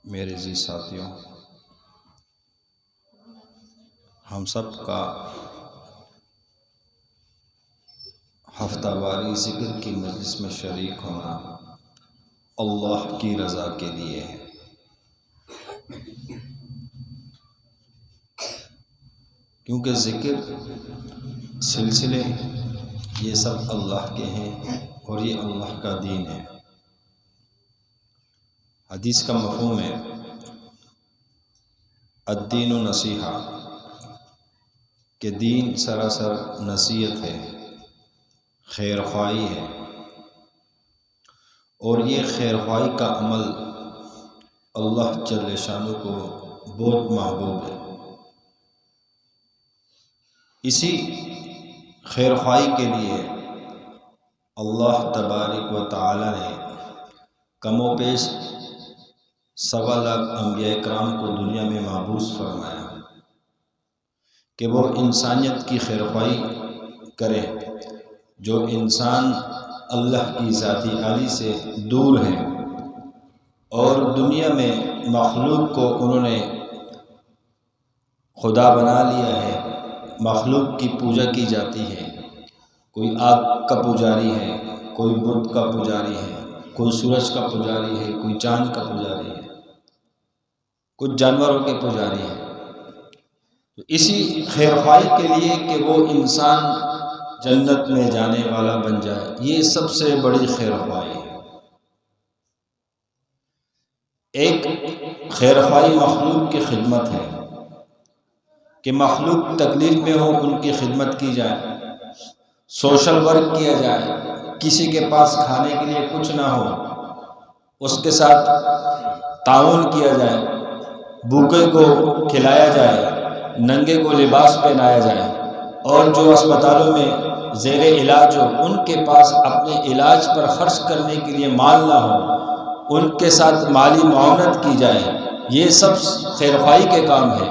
میرے عزیز ساتھیوں، ہم سب کا ہفتہ واری ذکر کی مجلس میں شریک ہونا اللہ کی رضا کے لیے ہے۔ کیونکہ ذکر سلسلے یہ سب اللہ کے ہیں اور یہ اللہ کا دین ہے۔ حدیث کا مفہوم ہے الدین نصیحہ، کہ دین سراسر نصیحت ہے، خیر خواہی ہے، اور یہ خیر خواہی کا عمل اللہ جل شانہ کو بہت محبوب ہے۔ اسی خیر خواہی کے لیے اللہ تبارک و تعالی نے کم و بیش 1.25 لاکھ انبیاء کرام کو دنیا میں مبعوث فرمایا کہ وہ انسانیت کی خیر خواہی کرے۔ جو انسان اللہ کی ذاتی عالی سے دور ہیں اور دنیا میں مخلوق کو انہوں نے خدا بنا لیا ہے، مخلوق کی پوجا کی جاتی ہے، کوئی آگ کا پجاری ہے، کوئی بت کا پجاری ہے، کوئی سورج کا پجاری ہے، کوئی چاند کا پجاری ہے، کچھ جانوروں کے پجاری ہیں۔ تو اسی خیر خواہی کے لیے کہ وہ انسان جنت میں جانے والا بن جائے، یہ سب سے بڑی خیر خواہی ہے۔ ایک خیر خواہی مخلوق کی خدمت ہے کہ مخلوق تکلیف میں ہو ان کی خدمت کی جائے، سوشل ورک کیا جائے، کسی کے پاس کھانے کے لیے کچھ نہ ہو اس کے ساتھ تعاون کیا جائے، بھوکے کو کھلایا جائے، ننگے کو لباس پہنایا جائے، اور جو اسپتالوں میں زیر علاج ہو ان کے پاس اپنے علاج پر خرچ کرنے کے لیے مال نہ ہو ان کے ساتھ مالی معاونت کی جائے۔ یہ سب خیر خواہی کے کام ہے،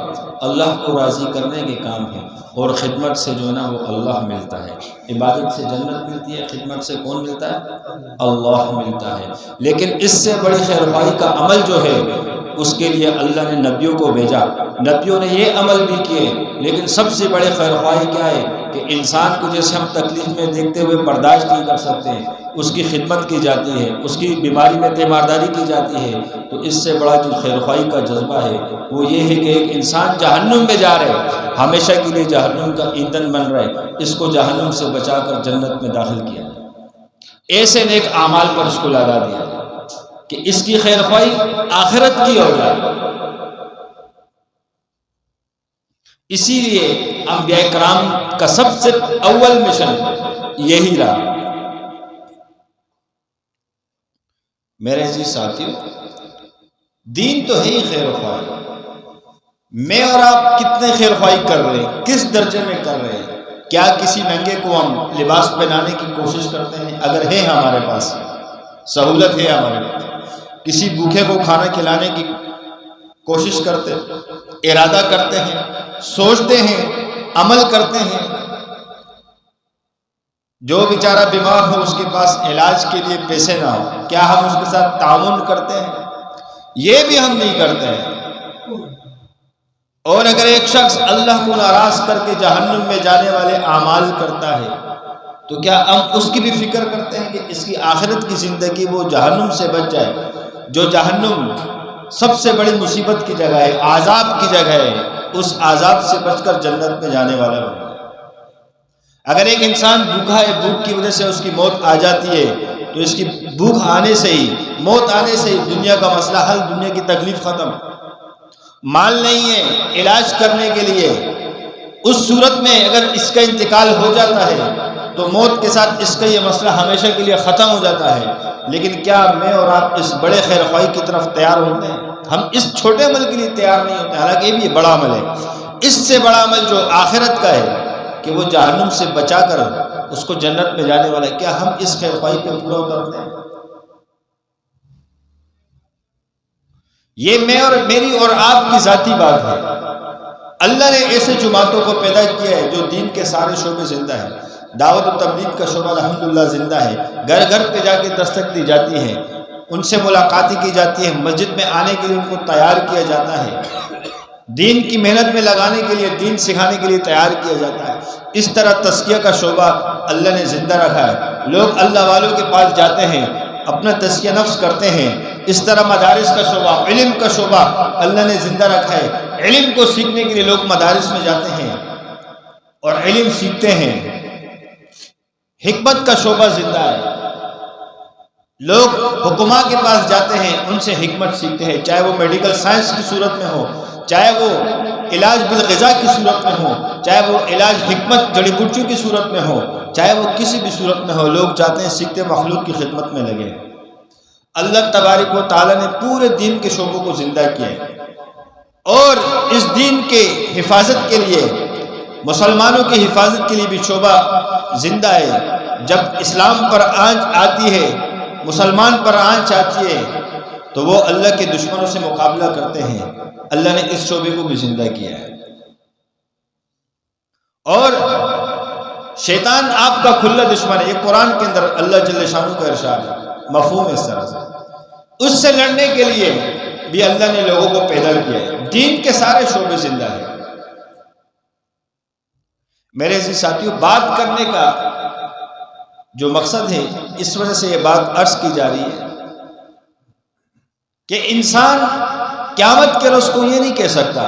اللہ کو راضی کرنے کے کام ہے، اور خدمت سے جو ہے نا وہ اللہ ملتا ہے۔ عبادت سے جنت ملتی ہے، خدمت سے کون ملتا ہے؟ اللہ ملتا ہے۔ لیکن اس سے بڑی خیر خواہی کا عمل جو ہے اس کے لیے اللہ نے نبیوں کو بھیجا، نبیوں نے یہ عمل بھی کیے، لیکن سب سے بڑے خیر خواہی کیا ہے کہ انسان کو جیسے ہم تکلیف میں دیکھتے ہوئے برداشت نہیں کر سکتے ہیں، اس کی خدمت کی جاتی ہے، اس کی بیماری میں تیمارداری کی جاتی ہے۔ تو اس سے بڑا جو خیر خواہی کا جذبہ ہے وہ یہ ہے کہ ایک انسان جہنم میں جا رہے ہے، ہمیشہ کے لیے جہنم کا ایندھن بن رہا ہے، اس کو جہنم سے بچا کر جنت میں داخل کیا، ایسے نیک اعمال پر اس کو لگا دیا کہ اس کی خیر خواہی آخرت کی ہو جائے۔ اسی لیے انبیاء کرام کا سب سے اول مشن یہی رہا۔ میرے عزیز ساتھیوں، دین تو ہے ہی خیر خواہی۔ میں اور آپ کتنے خیر خواہی کر رہے ہیں، کس درجے میں کر رہے ہیں؟ کیا کسی ننگے کو ہم لباس پہنانے کی کوشش کرتے ہیں؟ اگر ہے ہمارے پاس سہولت ہے، ہمارے پاس کسی بھوکے کو کھانا کھلانے کی کوشش کرتے، ارادہ کرتے ہیں، سوچتے ہیں، عمل کرتے ہیں۔ جو بیچارہ بیمار ہو اس کے پاس علاج کے لیے پیسے نہ ہو، کیا ہم اس کے ساتھ تعاون کرتے ہیں؟ یہ بھی ہم نہیں کرتے ہیں۔ اور اگر ایک شخص اللہ کو ناراض کر کے جہنم میں جانے والے اعمال کرتا ہے تو کیا ہم اس کی بھی فکر کرتے ہیں کہ اس کی آخرت کی زندگی وہ جہنم سے بچ جائے؟ جو جہنم سب سے بڑی مصیبت کی جگہ ہے، عذاب کی جگہ ہے، اس عذاب سے بچ کر جنت میں جانے والا بنے۔ اگر ایک انسان بھوکا ہے، بھوک کی وجہ سے اس کی موت آ جاتی ہے تو اس کی بھوک آنے سے ہی، موت آنے سے ہی دنیا کا مسئلہ حل، دنیا کی تکلیف ختم۔ مال نہیں ہے علاج کرنے کے لیے، اس صورت میں اگر اس کا انتقال ہو جاتا ہے تو موت کے ساتھ اس کا یہ مسئلہ ہمیشہ کے لیے ختم ہو جاتا ہے۔ لیکن کیا میں اور آپ اس بڑے خیر خواہی کی طرف تیار ہوتے ہیں؟ ہم اس چھوٹے عمل کے لیے تیار نہیں ہوتے، حالانکہ یہ بھی بڑا عمل ہے۔ اس سے بڑا عمل جو آخرت کا ہے کہ وہ جہنم سے بچا کر اس کو جنت میں جانے والا ہے، کیا ہم اس خیر خواہی پہ پورا اترتے ہیں؟ یہ میں اور میری اور آپ کی ذاتی بات ہے۔ اللہ نے ایسے جماعتوں کو پیدا کیا ہے جو دین کے سارے شعبے زندہ ہیں۔ دعوت و تبلیغ کا شعبہ الحمدللہ زندہ ہے، گھر گھر پہ جا کے دستک دی جاتی ہے، ان سے ملاقاتیں کی جاتی ہیں، مسجد میں آنے کے لیے ان کو تیار کیا جاتا ہے، دین کی محنت میں لگانے کے لیے، دین سکھانے کے لیے تیار کیا جاتا ہے۔ اس طرح تزکیہ کا شعبہ اللہ نے زندہ رکھا ہے، لوگ اللہ والوں کے پاس جاتے ہیں، اپنا تزکیہ نفس کرتے ہیں۔ اس طرح مدارس کا شعبہ، علم کا شعبہ اللہ نے زندہ رکھا ہے، علم کو سیکھنے کے لیے لوگ مدارس میں جاتے ہیں اور علم سیکھتے ہیں۔ حکمت کا شعبہ زندہ ہے، لوگ حکماء کے پاس جاتے ہیں، ان سے حکمت سیکھتے ہیں، چاہے وہ میڈیکل سائنس کی صورت میں ہو، چاہے وہ علاج بالغذا کی صورت میں ہو، چاہے وہ علاج حکمت جڑی بوٹیوں کی صورت میں ہو، چاہے وہ کسی بھی صورت میں ہو، لوگ چاہتے ہیں سیکھتے مخلوق کی خدمت میں لگے۔ اللہ تبارک و تعالیٰ نے پورے دین کے شعبوں کو زندہ کیا ہے، اور اس دین کے حفاظت کے لیے، مسلمانوں کی حفاظت کے لیے بھی شعبہ زندہ ہے۔ جب اسلام پر آنچ آتی ہے، مسلمان پر آنچ آتی ہے، تو وہ اللہ کے دشمنوں سے مقابلہ کرتے ہیں۔ اللہ نے اس شعبے کو بھی زندہ کیا ہے، اور شیطان آپ کا کھلا دشمن ہے، یہ قرآن کے اندر اللہ جل شانہ کا ارشاد ہے، مفہوم ہے اس طرح سے۔ اس سے لڑنے کے لیے بھی اللہ نے لوگوں کو پیدا کیا ہے، دین کے سارے شعبے زندہ ہیں۔ میرے عزیز ساتھیوں، بات کرنے کا جو مقصد ہے، اس وجہ سے یہ بات عرض کی جا رہی ہے کہ انسان قیامت کے روز کو یہ نہیں کہہ سکتا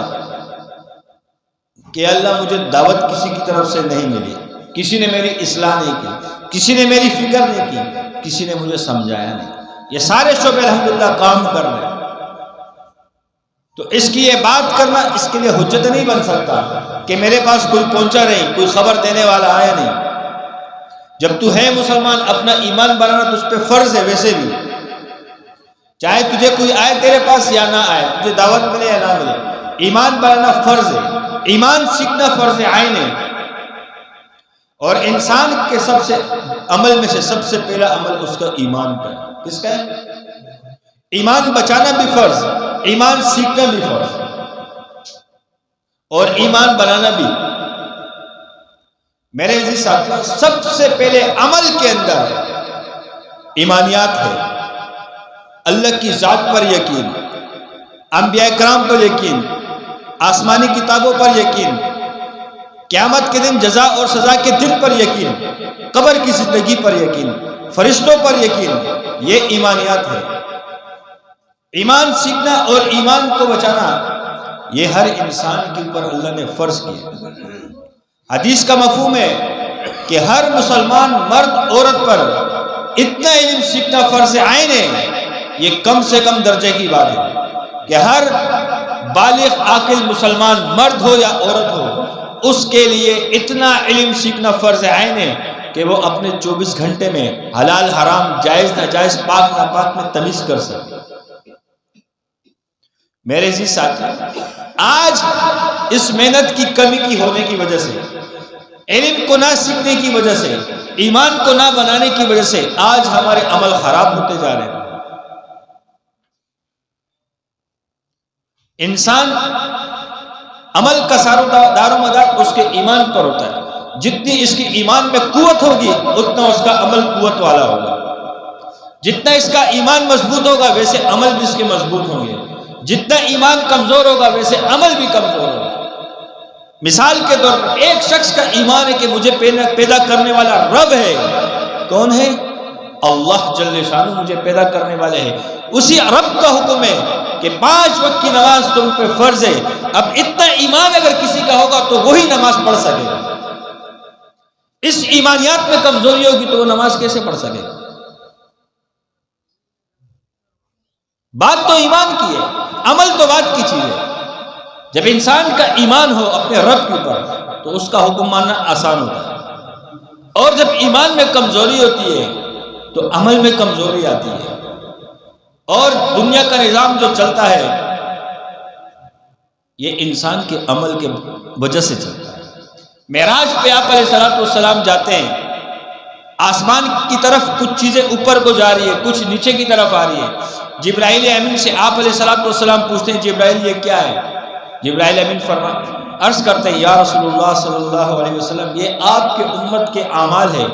کہ اللہ مجھے دعوت کسی کی طرف سے نہیں ملی، کسی نے میری اصلاح نہیں کی، کسی نے میری فکر نہیں کی، کسی نے مجھے سمجھایا نہیں۔ یہ سارے شعبے الحمدللہ کام کر رہے ہیں، تو اس کی یہ بات کرنا اس کے لیے حجت نہیں بن سکتا کہ میرے پاس کوئی پہنچا نہیں، کوئی خبر دینے والا آیا نہیں۔ جب تو ہے مسلمان، اپنا ایمان بنانا تو اس پہ فرض ہے، ویسے بھی چاہے تجھے کوئی آئے تیرے پاس یا نہ آئے، تجھے دعوت ملے یا نہ ملے، ایمان بنانا فرض ہے، ایمان سیکھنا فرض عین ہے۔ اور انسان کے سب سے عمل میں سے سب سے پہلا عمل اس کا ایمان کا ہے۔ کس کا ہے؟ ایمان بچانا بھی فرض، ایمان سیکھنا بھی فرض، اور ایمان بنانا بھی۔ میرے عزیز ساتھیوں، سب سے پہلے عمل کے اندر ایمانیات ہے، اللہ کی ذات پر یقین، انبیاء کرام پر یقین، آسمانی کتابوں پر یقین، قیامت کے دن جزا اور سزا کے دن پر یقین، قبر کی زندگی پر یقین، فرشتوں پر یقین، یہ ایمانیات ہے۔ ایمان سیکھنا اور ایمان کو بچانا یہ ہر انسان کے اوپر اللہ نے فرض کیا۔ حدیث کا مفہوم ہے کہ ہر مسلمان مرد عورت پر اتنا علم سیکھنا فرض عین ہے، یہ کم سے کم درجے کی بات ہے کہ ہر بالغ عاقل مسلمان مرد ہو یا عورت ہو، اس کے لیے اتنا علم سیکھنا فرض عین ہے کہ وہ اپنے 24 گھنٹے میں حلال حرام، جائز ناجائز، پاک ناپاک میں تمیز کر سکے۔ میرے عزیز ساتھی، آج اس محنت کی کمی کی ہونے کی وجہ سے، علم کو نہ سیکھنے کی وجہ سے، ایمان کو نہ بنانے کی وجہ سے آج ہمارے عمل خراب ہوتے جا رہے ہیں۔ انسان عمل کا دار و مدار اس کے ایمان پر ہوتا ہے، جتنی اس کی ایمان میں قوت ہوگی اتنا اس کا عمل قوت والا ہوگا، جتنا اس کا ایمان مضبوط ہوگا ویسے عمل بھی اس کے مضبوط ہوں گے، جتنا ایمان کمزور ہوگا ویسے عمل بھی کمزور ہوگا۔ مثال کے طور پر ایک شخص کا ایمان ہے کہ مجھے پیدا کرنے والا رب ہے، کون ہے؟ اللہ جل شانہ مجھے پیدا کرنے والے ہیں، اسی رب کا حکم ہے کہ 5 وقت کی نماز تم پہ فرض ہے۔ اب اتنا ایمان اگر کسی کا ہوگا تو وہی نماز پڑھ سکے گا، اس ایمانیات میں کمزوری ہوگی تو وہ نماز کیسے پڑھ سکے گا؟ بات تو ایمان کی ہے، عمل تو بات کی چیز ہے۔ جب انسان کا ایمان ہو اپنے رب کے اوپر تو اس کا حکم ماننا آسان ہوتا ہے، اور جب ایمان میں کمزوری ہوتی ہے تو عمل میں کمزوری آتی ہے، اور دنیا کا نظام جو چلتا ہے یہ انسان کے عمل کے وجہ سے چلتا ہے۔ معراج پہ آپ علیہ السلام جاتے ہیں، آسمان کی طرف کچھ چیزیں اوپر کو جا رہی ہے، کچھ نیچے کی طرف آ رہی ہے۔ جبرائیل امین سے آپ علیہ السلام پوچھتے ہیں جبرائیل یہ کیا ہے؟ جبرائیل امین عرض کرتے ہیں یا رسول اللہ صلی اللہ علیہ وسلم یہ آپ کے امت کے اعمال ہے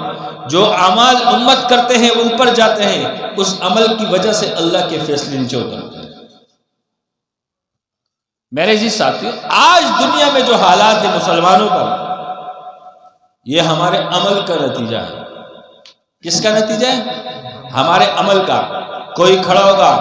جو اعمال امت کرتے ہیں وہ اوپر جاتے ہیں، اس عمل کی وجہ سے اللہ کے فیصلے نیچے اترتے ہیں۔ میرے جی ساتھیو، آج دنیا میں جو حالات ہیں مسلمانوں پر، یہ ہمارے عمل کا نتیجہ ہے۔ کس کا نتیجہ ہے؟ ہمارے عمل کا۔ کوئی کھڑا ہوگا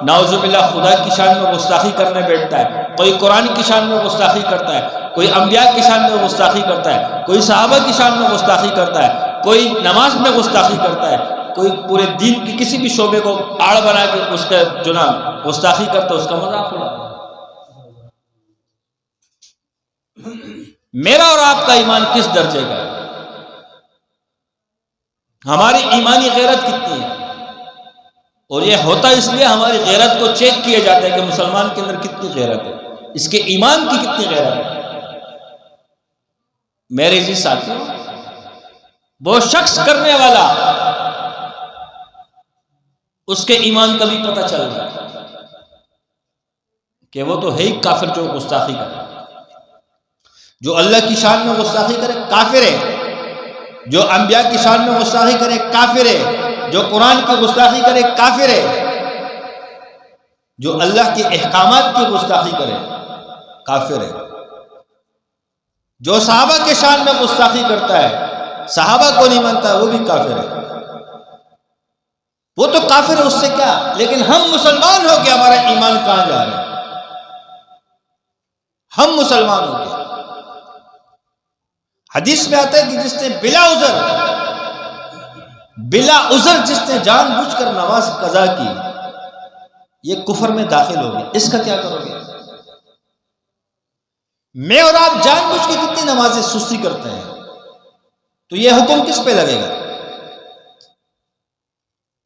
نعوذ باللہ خدا کی شان میں گستاخی کرنے بیٹھتا ہے، کوئی قرآن کی شان میں گستاخی کرتا ہے، کوئی انبیاء کی شان میں گستاخی کرتا ہے، کوئی صحابہ کی شان میں گستاخی کرتا ہے، کوئی نماز میں گستاخی کرتا ہے، کوئی پورے دین کی کسی بھی شعبے کو آڑ بنا کے اس کا جناب گستاخی کرتا ہے، اس کا مذاق اڑاتا ہے۔ میرا اور آپ کا ایمان کس درجے کا ہے؟ ہماری ایمانی غیرت کتنی ہے؟ اور یہ ہوتا اس لیے ہماری غیرت کو چیک کیا جاتا ہے کہ مسلمان کے اندر کتنی غیرت ہے، اس کے ایمان کی کتنی غیرت ہے۔ میرے جی ساتھیوں، وہ شخص کرنے والا اس کے ایمان کا بھی پتہ چل رہا ہے کہ وہ تو ہے ہی کافر جو گستاخی کرے، جو اللہ کی شان میں گستاخی کرے کافر ہے، جو انبیاء کی شان میں گستاخی کرے کافر ہے، جو قرآن کی گستاخی کرے کافر ہے، جو اللہ کے احکامات کی گستاخی کرے کافر ہے، جو صحابہ کے شان میں گستاخی کرتا ہے، صحابہ کو نہیں مانتا، وہ بھی کافر ہے۔ وہ تو کافر ہے، اس سے کیا؟ لیکن ہم مسلمان ہو کے ہمارا ایمان کہاں جا رہا ہے؟ ہم مسلمان ہو کے، حدیث میں آتا ہے کہ جس نے بلا عذر جس نے جان بوجھ کر نماز قضا کی، یہ کفر میں داخل ہو گیا۔ اس کا کیا کرو گے؟ میں اور آپ جان بوجھ کے کتنی نمازیں سستی کرتے ہیں، تو یہ حکم کس پہ لگے گا؟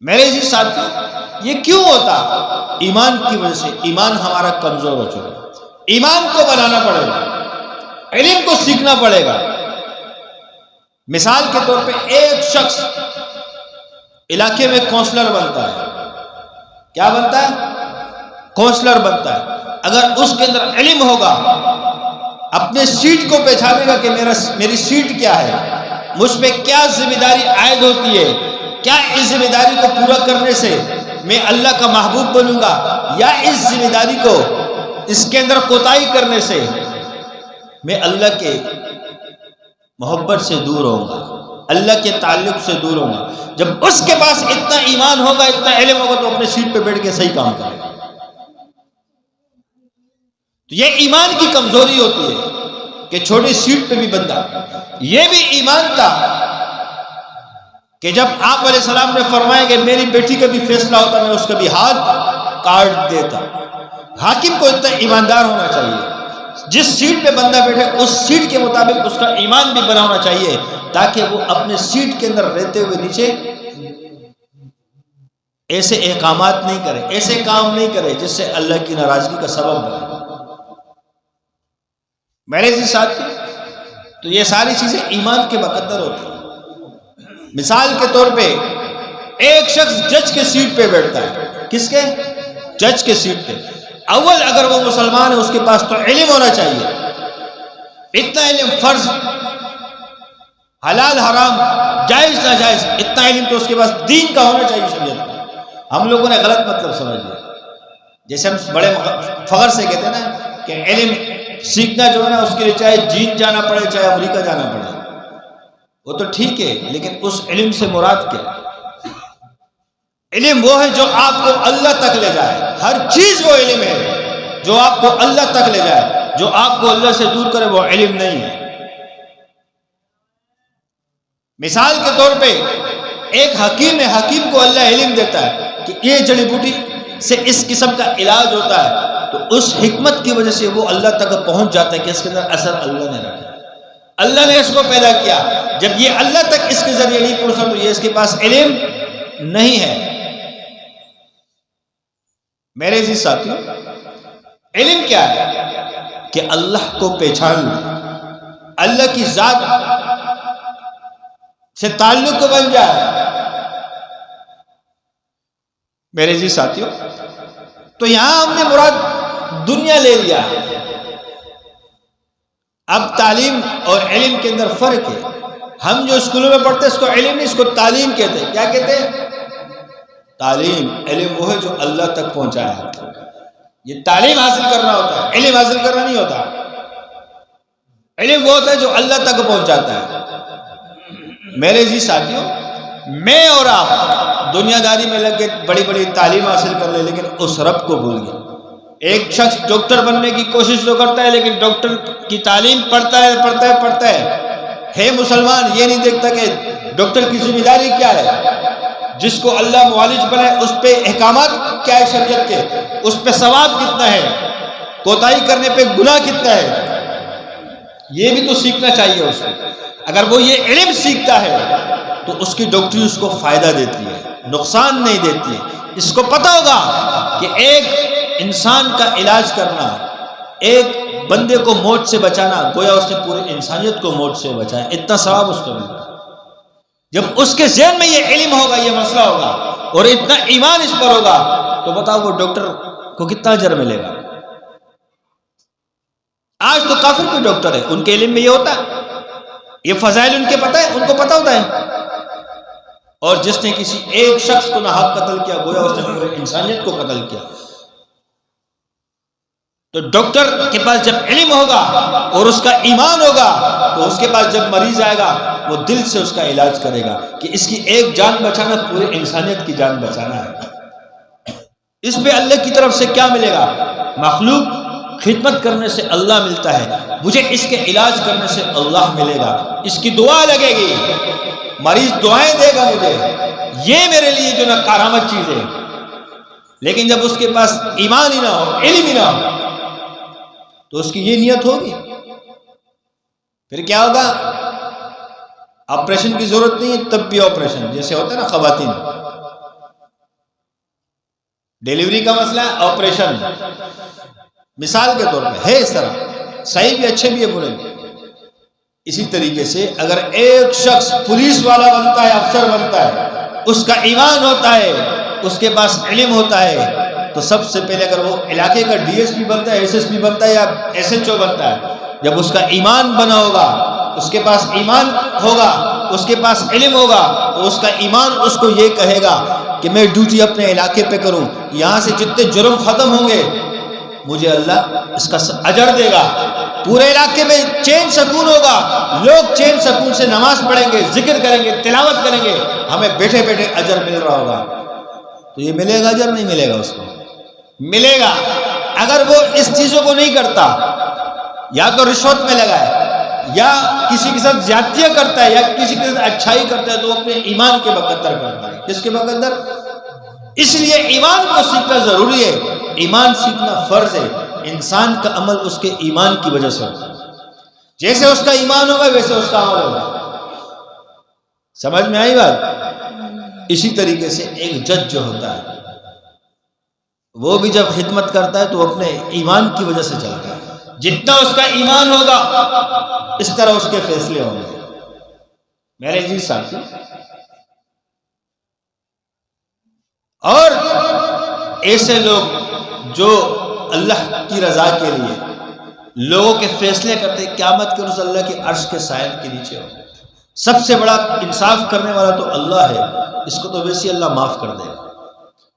میرے جی ساتھیوں، یہ کیوں ہوتا؟ ایمان کی وجہ سے۔ ایمان ہمارا کمزور ہو چکا، ایمان کو بنانا پڑے گا، علم کو سیکھنا پڑے گا۔ مثال کے طور پہ ایک شخص علاقے میں کونسلر بنتا ہے، کیا بنتا ہے؟ کونسلر بنتا ہے۔ اگر اس کے اندر علم ہوگا، اپنے سیٹ کو پہچانے گا کہ میری سیٹ کیا ہے، مجھ پہ کیا ذمہ داری عائد ہوتی ہے، کیا اس ذمہ داری کو پورا کرنے سے میں اللہ کا محبوب بنوں گا، یا اس ذمہ داری کو اس کے اندر کوتاہی کرنے سے میں اللہ کے محبت سے دور ہوں گا، اللہ کے تعلق سے دور ہوں گا۔ جب اس کے پاس اتنا ایمان ہوگا، اتنا علم ہوگا، تو اپنے سیٹ پہ بیٹھ کے صحیح کام کرے گا۔ تو یہ ایمان کی کمزوری ہوتی ہے کہ چھوٹی سیٹ پہ بھی بندہ، یہ بھی ایمان تھا کہ جب آپ علیہ السلام نے فرمایا کہ میری بیٹی کا بھی فیصلہ ہوتا میں اس کا بھی ہاتھ کاٹ دیتا۔ حاکم کو اتنا ایماندار ہونا چاہیے، جس سیٹ پہ بندہ بیٹھے اس سیٹ کے مطابق اس کا ایمان بھی بنا ہونا چاہیے، تاکہ وہ اپنے سیٹ کے اندر رہتے ہوئے نیچے ایسے احکامات نہیں کرے، ایسے کام نہیں کرے جس سے اللہ کی ناراضگی کا سبب بنے۔ میرے جی ساتھ تو یہ ساری چیزیں ایمان کے مقدر ہوتی ہیں۔ مثال کے طور پہ ایک شخص جج کے سیٹ پہ بیٹھتا ہے، کس کے؟ جج کے سیٹ پہ۔ اول اگر وہ مسلمان ہے، اس کے پاس تو علم ہونا چاہیے، اتنا علم فرض حلال حرام جائز ناجائز، اتنا علم تو اس کے پاس دین کا ہونا چاہیے، شریعت کا۔ ہم لوگوں نے غلط مطلب سمجھ لیا، جیسے ہم بڑے فخر سے کہتے ہیں نا کہ علم سیکھنا جو ہے نا، اس کے لیے چاہے چین جانا پڑے چاہے امریکہ جانا پڑے، وہ تو ٹھیک ہے، لیکن اس علم سے مراد کیا؟ علم وہ ہے جو آپ کو اللہ تک لے جائے، ہر چیز وہ علم ہے جو آپ کو اللہ تک لے جائے، جو آپ کو اللہ سے دور کرے وہ علم نہیں ہے۔ مثال کے طور پہ ایک حکیم ہے، حکیم کو اللہ علم دیتا ہے کہ یہ جڑی بوٹی سے اس قسم کا علاج ہوتا ہے، تو اس حکمت کی وجہ سے وہ اللہ تک پہنچ جاتا ہے کہ اس کے اندر اثر اللہ نے رکھا، اللہ نے اس کو پیدا کیا۔ جب یہ اللہ تک اس کے ذریعے نہیں پہنچا تو یہ اس کے پاس علم نہیں ہے۔ میرے جی ساتھیوں، علم کیا ہے؟ کہ اللہ کو پہچاننا، اللہ کی ذات سے تعلق کو بن جائے۔ میرے جی ساتھیوں، تو یہاں ہم نے مراد دنیا لے لیا۔ اب تعلیم اور علم کے اندر فرق ہے۔ ہم جو اسکولوں میں پڑھتے ہیں اس کو علم نہیں، اس کو تعلیم کہتے ہیں۔ کیا کہتے ہیں؟ تعلیم۔ علم وہ ہے جو اللہ تک پہنچایا۔ یہ تعلیم حاصل کرنا ہوتا ہے، علم حاصل کرنا نہیں ہوتا۔ علم وہ ہوتا ہے جو اللہ تک پہنچاتا ہے۔ میرے جی ساتھیوں، میں اور آپ دنیا داری میں لگ کے بڑی بڑی تعلیم حاصل کر لیں، لیکن اس رب کو بھول گئے۔ ایک شخص ڈاکٹر بننے کی کوشش تو کرتا ہے، لیکن ڈاکٹر کی تعلیم پڑھتا ہے مسلمان، یہ نہیں دیکھتا کہ ڈاکٹر کی ذمہ داری کیا ہے، جس کو اللہ معالج بنائے اس پہ احکامات کیا ہے شریعت کے، اس پہ ثواب کتنا ہے، کوتاہی کرنے پہ گناہ کتنا ہے، یہ بھی تو سیکھنا چاہیے اس کو۔ اگر وہ یہ علم سیکھتا ہے تو اس کی ڈاکٹری اس کو فائدہ دیتی ہے، نقصان نہیں دیتی ہے۔ اس کو پتہ ہوگا کہ ایک انسان کا علاج کرنا، ایک بندے کو موت سے بچانا، گویا اس نے پورے انسانیت کو موت سے بچایا، اتنا ثواب اس کو ملتا ہے۔ جب اس کے ذہن میں یہ علم ہوگا، یہ مسئلہ ہوگا اور اتنا ایمان اس پر ہوگا، تو بتاؤ وہ ڈاکٹر کو کتنا اجر ملے گا۔ آج تو کافر بھی ڈاکٹر ہے، ان کے علم میں یہ ہوتا ہے، یہ فضائل ان کے پتہ ہے، ان کو پتہ ہوتا ہے۔ اور جس نے کسی ایک شخص کو ناحق قتل کیا، گویا اس نے پورے انسانیت کو قتل کیا۔ تو ڈاکٹر کے پاس جب علم ہوگا اور اس کا ایمان ہوگا، تو اس کے پاس جب مریض آئے گا وہ دل سے اس کا علاج کرے گا کہ اس کی ایک جان بچانا پورے انسانیت کی جان بچانا ہے۔ اس پہ اللہ کی طرف سے کیا ملے گا؟ مخلوق خدمت کرنے سے اللہ ملتا ہے، مجھے اس کے علاج کرنے سے اللہ ملے گا، اس کی دعا لگے گی، مریض دعائیں دے گا مجھے، یہ میرے لیے جو نا کارآمد چیز ہے۔ لیکن جب اس کے پاس ایمان ہی نہ ہو، علم ہی نہ ہو، تو اس کی یہ نیت ہوگی، پھر کیا ہوگا؟ آپریشن کی ضرورت نہیں ہے تب بھی آپریشن، جیسے ہوتا ہے نا خواتین، ڈیلیوری کا مسئلہ ہے آپریشن، مثال کے طور پہ ہے، اس طرح صحیح بھی اچھے بھی ہے برے بھی۔ اسی طریقے سے اگر ایک شخص پولیس والا بنتا ہے، افسر بنتا ہے، اس کا ایمان ہوتا ہے، اس کے پاس علم ہوتا ہے، تو سب سے پہلے اگر وہ علاقے کا ڈی ایس پی بنتا ہے، ایس ایس پی بنتا ہے یا ایس ایچ او بنتا ہے، جب اس کا ایمان بنا ہوگا، اس کے پاس ایمان ہوگا، اس کے پاس علم ہوگا، تو اس کا ایمان اس کو یہ کہے گا کہ میں ڈیوٹی اپنے علاقے پہ کروں، یہاں سے جتنے جرم ختم ہوں گے مجھے اللہ اس کا اجر دے گا، پورے علاقے میں چین سکون ہوگا، لوگ چین سکون سے نماز پڑھیں گے، ذکر کریں گے، تلاوت کریں گے، ہمیں بیٹھے بیٹھے اجر مل رہا ہوگا۔ تو یہ ملے گا اجر؟ نہیں ملے گا، اس کو ملے گا۔ اگر وہ اس چیزوں کو نہیں کرتا، یا تو رشوت میں لگا ہے، یا کسی کے ساتھ زیادتیاں کرتا ہے، یا کسی کے ساتھ اچھائی کرتا ہے، تو وہ اپنے ایمان کے مقدر کرتا ہے۔ کس کے مقدر؟ اس لیے ایمان کو سیکھنا ضروری ہے، ایمان سیکھنا فرض ہے۔ انسان کا عمل اس کے ایمان کی وجہ سے ہوتا ہے، جیسے اس کا ایمان ہوگا ویسے اس کا عمل ہوگا۔ سمجھ میں آئی بات؟ اسی طریقے سے ایک جج جو ہوتا ہے، وہ بھی جب خدمت کرتا ہے تو اپنے ایمان کی وجہ سے چلتا ہے، جتنا اس کا ایمان ہوگا اس طرح اس کے فیصلے ہوں گے۔ میرے جی ساتھی، اور ایسے لوگ جو اللہ کی رضا کے لیے لوگوں کے فیصلے کرتے، قیامت کے روز اللہ کے عرش کے سائے کے نیچے ہوں گے۔ سب سے بڑا انصاف کرنے والا تو اللہ ہے، اس کو تو ویسے اللہ معاف کر دے گا۔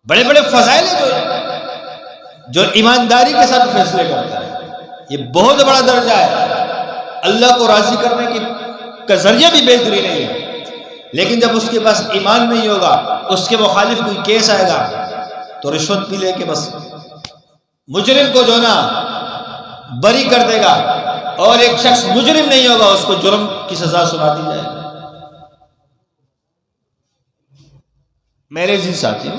بڑے بڑے فضائل ہیں جو ایمانداری کے ساتھ فیصلے کرتا ہے، یہ بہت بڑا درجہ ہے۔ اللہ کو راضی کرنے کا ذریعہ بھی بہتری نہیں ہے، لیکن جب اس کے پاس ایمان نہیں ہوگا، اس کے مخالف کوئی کیس آئے گا تو رشوت بھی لے کے بس مجرم کو جو نا بری کر دے گا، اور ایک شخص مجرم نہیں ہوگا اس کو جرم کی سزا سنا دی جائے گی۔ میرے جی ساتھی،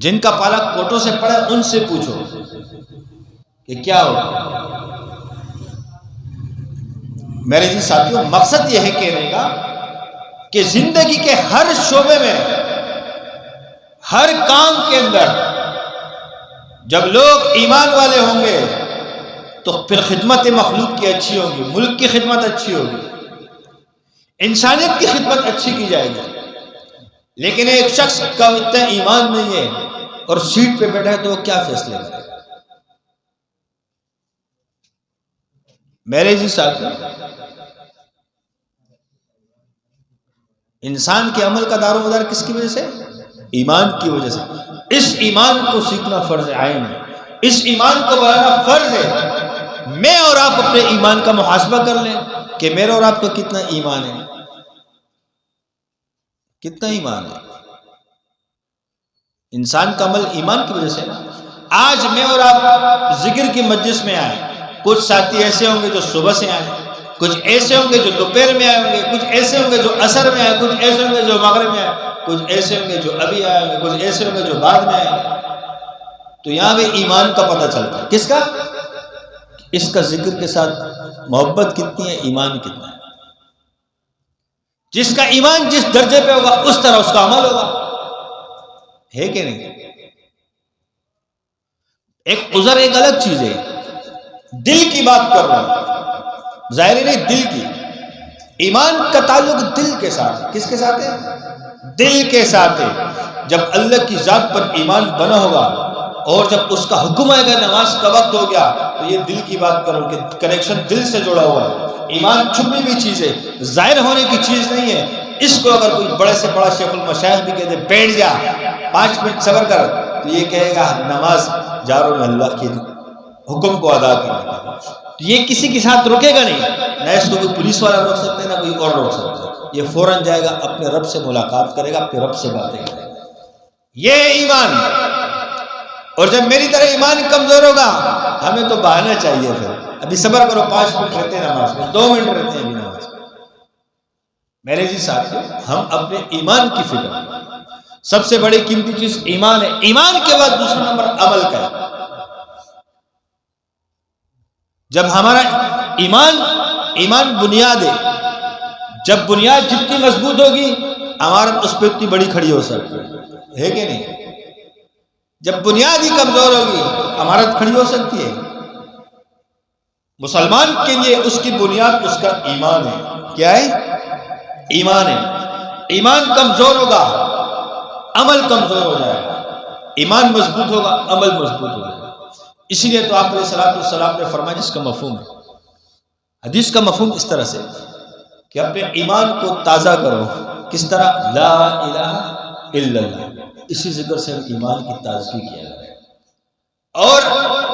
جن کا پالا کوٹوں سے پڑا ان سے پوچھو کہ کیا ہوگا۔ میرے جی ساتھیوں، مقصد یہ ہے کہنے کا کہ زندگی کے ہر شعبے میں، ہر کام کے اندر جب لوگ ایمان والے ہوں گے تو پھر خدمت مخلوق کی اچھی ہوگی، ملک کی خدمت اچھی ہوگی، انسانیت کی خدمت اچھی کی جائے گی۔ لیکن ایک شخص کا اتنا ایمان نہیں ہے اور سیٹ پہ بیٹھا ہے تو وہ کیا فیصلے کرے گا؟ میرے جی ساتھی، انسان کے عمل کا دار و مدار کس کی وجہ سے؟ ایمان کی وجہ سے۔ اس ایمان کو سیکھنا فرض عین ہے، اس ایمان کو بنانا فرض ہے۔ میں اور آپ اپنے ایمان کا محاسبہ کر لیں کہ میرا اور آپ کا کتنا ایمان ہے، کتنا ایمان ہے۔ انسان کا عمل ایمان کی وجہ سے۔ آج میں اور آپ ذکر کی مجلس میں آئے، کچھ ساتھی ایسے ہوں گے جو صبح سے آئے، کچھ ایسے ہوں گے جو دوپہر میں آئے ہوں گے، کچھ ایسے ہوں گے جو عصر میں آئے، کچھ ایسے ہوں گے جو مغرب میں آئے، کچھ ایسے ہوں گے جو ابھی آئے ہوں گے، کچھ ایسے ہوں گے جو بعد میں آئے ہوں گے۔ تو یہاں بھی ایمان کا پتہ چلتا ہے، کس کا؟ اس کا ذکر کے ساتھ محبت کتنی ہے، ایمان کتنا ہے۔ جس کا ایمان جس درجے پہ ہوگا اس طرح اس کا عمل ہوگا، ہے کہ نہیں؟ ایک عذر ایک الگ چیز ہے، دل کی بات کر رہا ہوں، ظاہر نہیں، دل کی۔ ایمان کا تعلق دل کے ساتھ ہے۔ کس کے ساتھ ہے؟ دل کے ساتھ ہے۔ جب اللہ کی ذات پر ایمان بنا ہوگا اور جب اس کا حکم آئے گا، نماز کا وقت ہو گیا، تو یہ دل کی بات کرو کہ کنیکشن دل سے جڑا ہوا ہے۔ ایمان چھپی ہوئی چیز ہے، ظاہر ہونے کی چیز نہیں ہے۔ اس کو اگر کوئی بڑے سے بڑا شیخ المشائخ بھی کہتے بیٹھ جا 5 منٹ صبر کر، تو یہ کہے گا نماز جا رہا ہوں اللہ کے حکم کو ادا کرنے کا۔ تو یہ کسی کے ساتھ رکے گا نہیں، نہ اس کو کوئی پولیس والا روک سکتا ہے، نہ کوئی اور روک سکتا ہے۔ یہ فوراً جائے گا، اپنے رب سے ملاقات کرے گا، اپنے رب سے باتیں کرے گا۔ یہ ایمان۔ اور جب میری طرح ایمان کمزور ہوگا، ہمیں تو بہانا چاہیے، پھر ابھی صبر کرو، 5 منٹ رہتے ہیں نماز میں، 2 منٹ رہتے ہیں ابھی نماز میں۔ میرے جی ساتھ ہم اپنے ایمان کی فکر کریں۔ سب سے بڑی قیمتی چیز ایمان ہے۔ ایمان کے بعد دوسرا نمبر عمل کا ہے۔ جب ہمارا ایمان بنیاد ہے، جب بنیاد جتنی مضبوط ہوگی، عمارت اس پہ اتنی بڑی کھڑی ہو سکتی ہے کہ نہیں؟ جب بنیاد ہی کمزور ہوگی، عمارت کھڑی ہو سکتی ہے؟ مسلمان کے لیے اس کی بنیاد اس کا ایمان ہے۔ کیا ہے؟ ایمان ہے۔ ایمان کمزور ہوگا، عمل کمزور ہو جائے گا۔ ایمان مضبوط ہوگا، عمل مضبوط ہو جائے گا۔ اسی لیے تو آپ علیہ الصلوۃ والسلام نے فرمایا، جس کا مفہوم ہے، حدیث کا مفہوم اس طرح سے کہ اپنے ایمان کو تازہ کرو۔ کس طرح؟ لا الہ الا اللہ، اسی ذکر سے ایمان کی تازگی کیا جائے۔ اور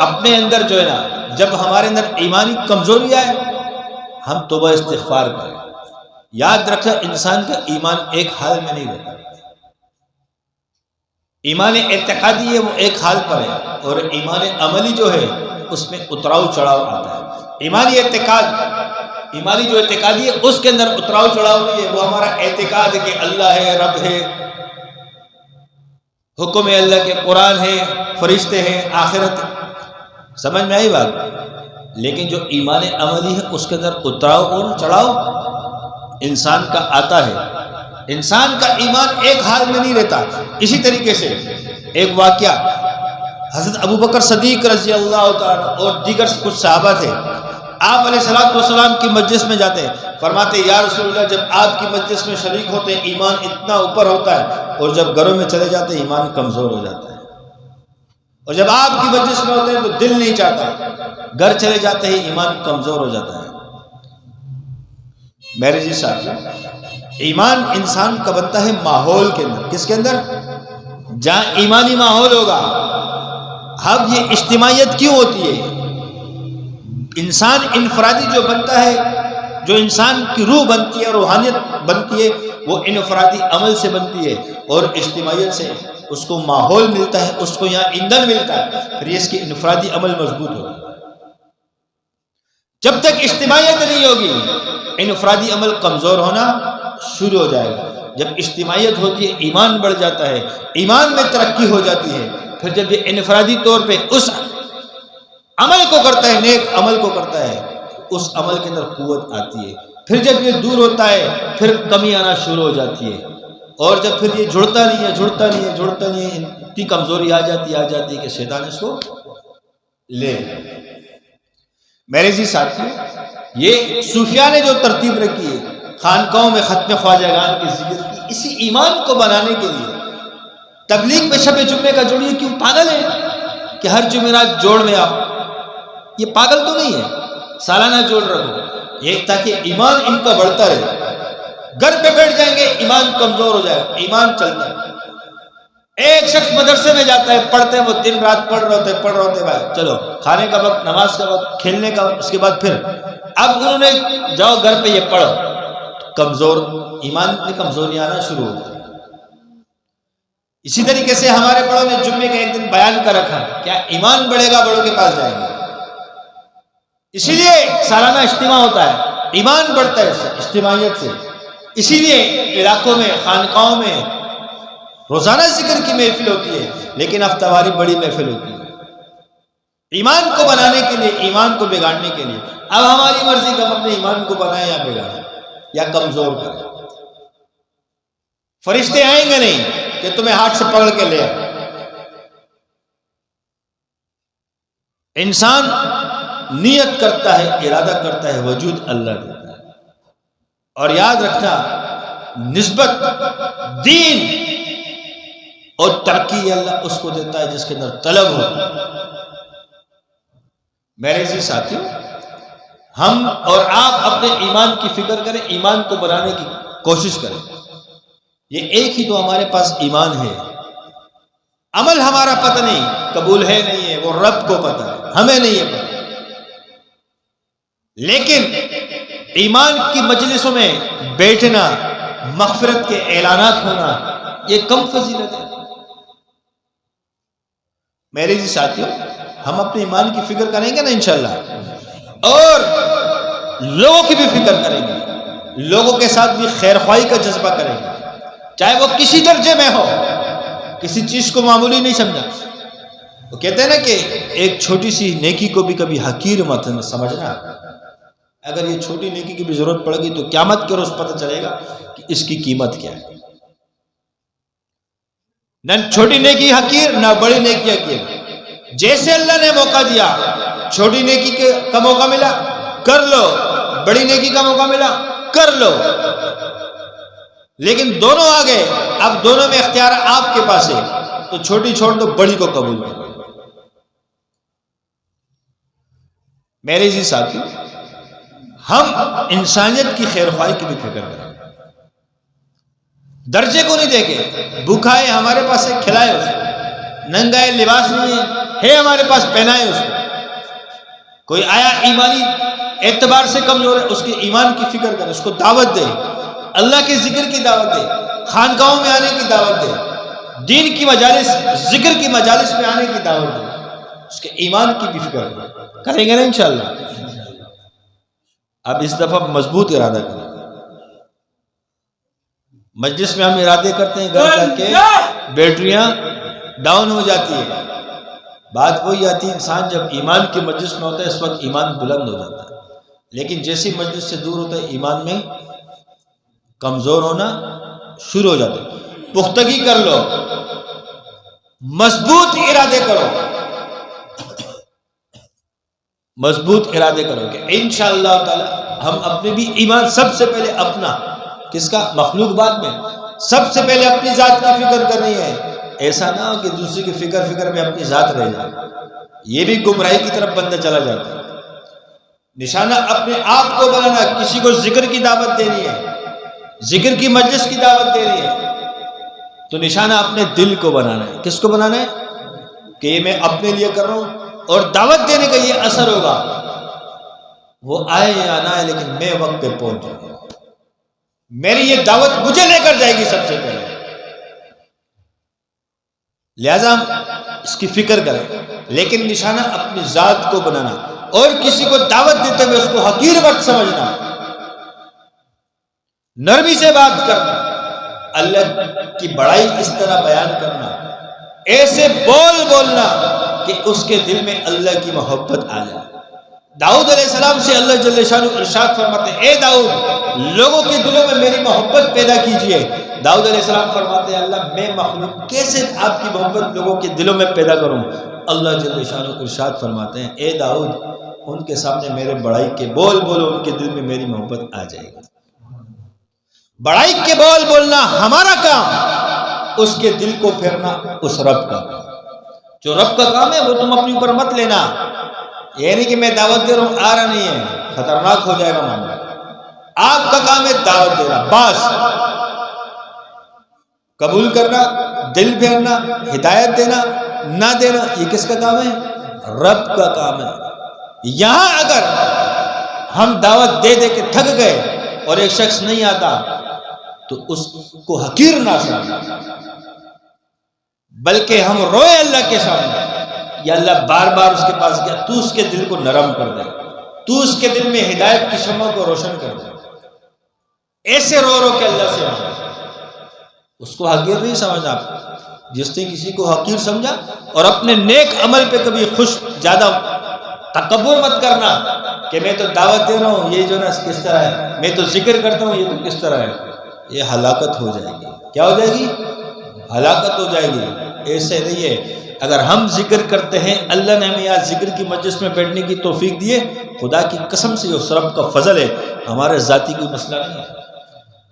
اپنے اندر جو ہے نا، جب ہمارے اندر ایمانی کمزوری آئے، ہم توبہ استغفار کریں۔ یاد رکھنا، انسان کا ایمان ایک حال میں نہیں رہتا۔ ایمان اعتقادی ہے وہ ایک حال پر ہے، اور ایمان عملی جو ہے اس میں اتراؤ چڑھاؤ آتا ہے۔ ایمانی جو اعتقادی ہے اس کے اندر اتراؤ چڑھاؤ نہیں ہے، وہ ہمارا اعتقاد ہے کہ اللہ ہے، رب ہے، حکم ہے اللہ کے، قرآن ہے، فرشتے ہیں، آخرت ہے۔ سمجھ میں آئی بات؟ لیکن جو ایمان عملی ہے اس کے اندر اتراؤ اور چڑھاؤ انسان کا آتا ہے۔ انسان کا ایمان ایک حال میں نہیں رہتا۔ اسی طریقے سے ایک واقعہ، حضرت ابوبکر صدیق رضی اللہ تعالیٰ اور دیگر کچھ صحابہ تھے، آپ علیہ الصلوۃ والسلام کی مجلس میں جاتے ہیں، فرماتے ہیں یا رسول اللہ، جب آپ کی مجلس میں شریک ہوتے ہیں ایمان اتنا اوپر ہوتا ہے، اور جب گھروں میں چلے جاتے ہیں ایمان کمزور ہو جاتا ہے۔ اور جب آپ کی مجلس میں ہوتے ہیں تو دل نہیں چاہتا، گھر چلے جاتے ہیں ایمان کمزور ہو جاتا ہے۔ میرے جی صاحب، ایمان انسان کا بنتا ہے ماحول کے اندر۔ کس کے اندر؟ جہاں ایمانی ماحول ہوگا۔ اب یہ اجتماعیت کیوں ہوتی ہے؟ انسان انفرادی جو بنتا ہے، جو انسان کی روح بنتی ہے، روحانیت بنتی ہے، وہ انفرادی عمل سے بنتی ہے، اور اجتماعیت سے اس کو ماحول ملتا ہے، اس کو یہاں ایندھن ملتا ہے، پھر اس کی انفرادی عمل مضبوط ہوگا۔ جب تک اجتماعیت نہیں ہوگی، انفرادی عمل کمزور ہونا شروع ہو جائے گا۔ جب اجتماعیت ہوتی ہے، ایمان بڑھ جاتا ہے، ایمان میں ترقی ہو جاتی ہے۔ پھر جب یہ انفرادی طور پہ اس عمل کو کرتا ہے، نیک عمل کو کرتا ہے، اس عمل کے اندر قوت آتی ہے۔ پھر جب یہ دور ہوتا ہے، پھر کمی آنا شروع ہو جاتی ہے، اور جب پھر یہ جڑتا نہیں ہے، اتنی کمزوری آ جاتی ہے کہ شیطان اس کو لے۔ میرے جی ساتھی، یہ صوفیاء نے جو ترتیب رکھی ہے خانقاہوں میں ختم خواجگان کے ذکر کی، اسی ایمان کو بنانے کے لیے تبلیغ میں شب جمعے کا جوڑیے۔ کیوں؟ پاگل ہے کہ ہر جمعرات جوڑ میں آؤ؟ یہ پاگل تو نہیں ہے، سالانہ جوڑ رکھو، یہ تاکہ ایمان ان کا بڑھتا رہے۔ گھر پہ بیٹھ جائیں گے ایمان کمزور ہو جائے گا، ایمان چلتا ہے۔ ایک شخص مدرسے میں جاتا ہے، پڑھتے ہیں، وہ دن رات پڑھ رہے ہوتے بھائی، چلو کھانے کا وقت، نماز کا وقت، کھیلنے کا، اس کے بعد پھر اب انہوں نے جاؤ گھر پہ یہ پڑھو، کمزور ایمان میں کمزوری آنا شروع ہو جائے۔ اسی طریقے سے ہمارے بڑوں نے جمعے کا ایک دن بیان کر رکھا، کیا ایمان بڑھے گا بڑوں کے پاس جائیں گے، اسی لیے سالانہ اجتماع ہوتا ہے، ایمان بڑھتا ہے اس سے، اجتماعیت سے۔ اسی لیے علاقوں میں، خانقاہوں میں روزانہ ذکر کی محفل ہوتی ہے، لیکن ہفتہ واری بڑی محفل ہوتی ہے، ایمان کو بنانے کے لیے، ایمان کو بگاڑنے کے لیے۔ اب ہماری مرضی کہ ہم اپنے ایمان کو بنائیں یا بگاڑیں یا کمزور کریں۔ فرشتے آئیں گے نہیں کہ تمہیں ہاتھ سے پکڑ کے لے آئے، انسان نیت کرتا ہے، ارادہ کرتا ہے، وجود اللہ دیتا ہے۔ اور یاد رکھنا، نسبت دین اور ترقی اللہ اس کو دیتا ہے جس کے اندر طلب ہو۔ میرے عزیز ساتھیوں، ہم اور آپ اپنے ایمان کی فکر کریں، ایمان کو بنانے کی کوشش کریں۔ یہ ایک ہی تو ہمارے پاس ایمان ہے، عمل ہمارا پتہ نہیں، قبول ہے نہیں ہے، وہ رب کو پتہ ہے، ہمیں نہیں ہے پتہ۔ لیکن ایمان کی مجلسوں میں بیٹھنا، مغفرت کے اعلانات ہونا، یہ کم فضیلت ہے۔ میرے جی ساتھیوں، ہم اپنے ایمان کی فکر کریں گے نا انشاءاللہ، اور لوگوں کی بھی فکر کریں گے، لوگوں کے ساتھ بھی خیر خواہی کا جذبہ کریں گے، چاہے وہ کسی درجے میں ہو، کسی چیز کو معمولی نہیں سمجھا۔ وہ کہتے ہیں نا کہ ایک چھوٹی سی نیکی کو بھی کبھی حقیر مت سمجھنا، اگر یہ چھوٹی نیکی کی بھی ضرورت پڑے گی تو قیامت کے روز پتہ چلے گا کہ اس کی قیمت کیا ہے۔ نہ چھوٹی نیکی حقیر، نہ بڑی نیکی حقیر، جیسے اللہ نے موقع دیا، چھوٹی نیکی کا موقع ملا کر لو، بڑی نیکی کا موقع ملا کر لو، لیکن دونوں آگے، اب دونوں میں اختیار آپ کے پاس ہے، تو چھوٹی چھوڑ دو، بڑی کو قبول کرو۔ میرے جی ساتھی، ہم انسانیت کی خیر خواہی کی بھی فکر کریں، درجے کو نہیں دیکھے، بھوکا ہے ہمارے پاس ہے کھلائے اس کو، ننگا ہے لباس نہیں ہے ہمارے پاس پہنائے اس کو، کوئی آیا ایمانی اعتبار سے کمزور ہے، اس کے ایمان کی فکر کرے، اس کو دعوت دے، اللہ کے ذکر کی دعوت دے، خانقاہوں میں آنے کی دعوت دے، دین کی مجالس، ذکر کی مجالس میں آنے کی دعوت دے، اس کے ایمان کی بھی فکر کریں گے نا انشاءاللہ۔ اب اس دفعہ مضبوط ارادہ کریں، مجلس میں ہم ارادے کرتے ہیں، گھر جا کے بیٹریاں ڈاؤن ہو جاتی ہے، بات وہی آتی ہے، انسان جب ایمان کی مجلس میں ہوتا ہے اس وقت ایمان بلند ہو جاتا ہے، لیکن جیسی مجلس سے دور ہوتا ہے ایمان میں کمزور ہونا شروع ہو جاتا ہے۔ پختگی کر لو، مضبوط ارادے کرو، مضبوط ارادے کرو کہ انشاءاللہ تعالی ہم اپنے بھی ایمان، سب سے پہلے اپنا، کس کا؟ مخلوق بعد میں، سب سے پہلے اپنی ذات کی فکر کرنی ہے۔ ایسا نہ ہو کہ دوسری کی فکر میں اپنی ذات رہ جائے، یہ بھی گمراہی کی طرف بندہ چلا جاتا ہے۔ نشانہ اپنے آپ کو بنانا، کسی کو ذکر کی دعوت دینی ہے، ذکر کی مجلس کی دعوت دینی ہے، تو نشانہ اپنے دل کو بنانا ہے۔ کس کو بنانا ہے؟ کہ یہ میں اپنے لیے کر رہا ہوں، اور دعوت دینے کا یہ اثر ہوگا، وہ آئے یا نہ آئے لیکن میں وقت پہ پہنچ جاؤں گا، میری یہ دعوت مجھے لے کر جائے گی سب سے پہلے۔ لہذا اس کی فکر کریں، لیکن نشانہ اپنی ذات کو بنانا، اور کسی کو دعوت دیتے ہوئے اس کو حقیر مت سمجھنا، نرمی سے بات کرنا، اللہ کی بڑائی اس طرح بیان کرنا، ایسے بولنا کہ اس کے دل میں اللہ کی محبت آ جائے۔ داؤد علیہ السلام سے اللہ جل شانہ ارشاد فرماتے ہیں، اے داؤد، لوگوں کے دلوں میں میری محبت پیدا کیجئے۔ داؤد علیہ السلام فرماتے ہیں، اللہ میں مخلوق کیسے آپ کی محبت لوگوں کے دلوں میں پیدا کروں؟ اللہ جل شانہ ارشاد فرماتے ہیں، اے داؤد، ان کے سامنے میرے بڑائی کے بول بولو، ان کے دل میں میری محبت آ جائے گی۔ بڑائی کے بول بولنا ہمارا کام، اس کے دل کو پھیرنا اس رب کا کام۔ جو رب کا کام ہے وہ تم اپنے اوپر مت لینا، یہ نہیں کہ میں دعوت دے رہا ہوں آ رہا نہیں ہے، خطرناک ہو جائے گا معاملہ۔ آپ کا کام ہے دعوت دینا، بس قبول کرنا، دل پھیرنا، ہدایت دینا، نہ دینا، یہ کس کا کام ہے؟ رب کا کام ہے۔ یہاں اگر ہم دعوت دے دے کے تھک گئے اور ایک شخص نہیں آتا تو اس کو حقیر نہ سمجھیں، بلکہ ہم روئے اللہ کے سامنے، یا اللہ بار بار اس کے پاس گیا، تو اس کے دل کو نرم کر دے، تو اس کے دل میں ہدایت کی شمع کو روشن کر دے۔ ایسے رو رو کے اللہ سے مانگے، اس کو حقیر نہیں سمجھنا۔ جس نے کسی کو حقیر سمجھا اور اپنے نیک عمل پہ کبھی خوش، زیادہ تکبر مت کرنا کہ میں تو دعوت دے رہا ہوں، یہ جو نا کس طرح ہے، میں تو ذکر کرتا ہوں، یہ تو کس طرح ہے، یہ ہلاکت ہو جائے گی۔ کیا ہو جائے گی؟ ہلاکت ہو جائے گی۔ ایسے نہیں ہے۔ اگر ہم ذکر کرتے ہیں، اللہ نے ہمیں یہاں ذکر کی مجلس میں بیٹھنے کی توفیق دیے، خدا کی قسم سے اس رب کا فضل ہے، ہمارے ذاتی کوئی مسئلہ نہیں ہے۔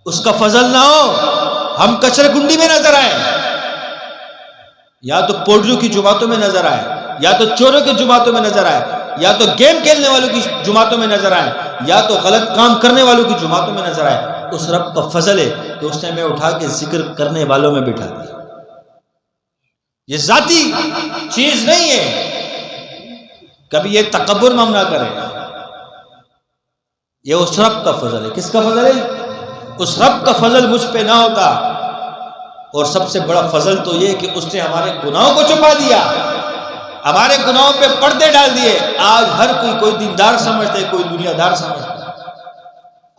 اس کا فضل نہ ہو، ہم کچرے کنڈی میں نظر آئے، یا تو پوڈریوں کی جماعتوں میں نظر آئے، یا تو چوروں کی جماعتوں میں نظر آئے، یا تو گیم کھیلنے والوں کی جماعتوں میں نظر آئے، یا تو غلط کام کرنے والوں کی جماعتوں میں نظر آئے، اس رب کا فضل ہے کہ اس نے ہمیں اٹھا کے ذکر کرنے والوں میں بٹھا دیا۔ یہ ذاتی چیز نہیں ہے، کبھی یہ تکبر ہم نہ کریں۔ یہ اس رب کا فضل ہے۔ کس کا فضل ہے؟ اس رب کا فضل مجھ پہ نہ ہوتا، اور سب سے بڑا فضل تو یہ کہ اس نے ہمارے گناہوں کو چھپا دیا، ہمارے گناہوں پہ پردے ڈال دیے۔ آج ہر کوئی دیندار سمجھتا ہے، کوئی دنیا دار سمجھتا ہے،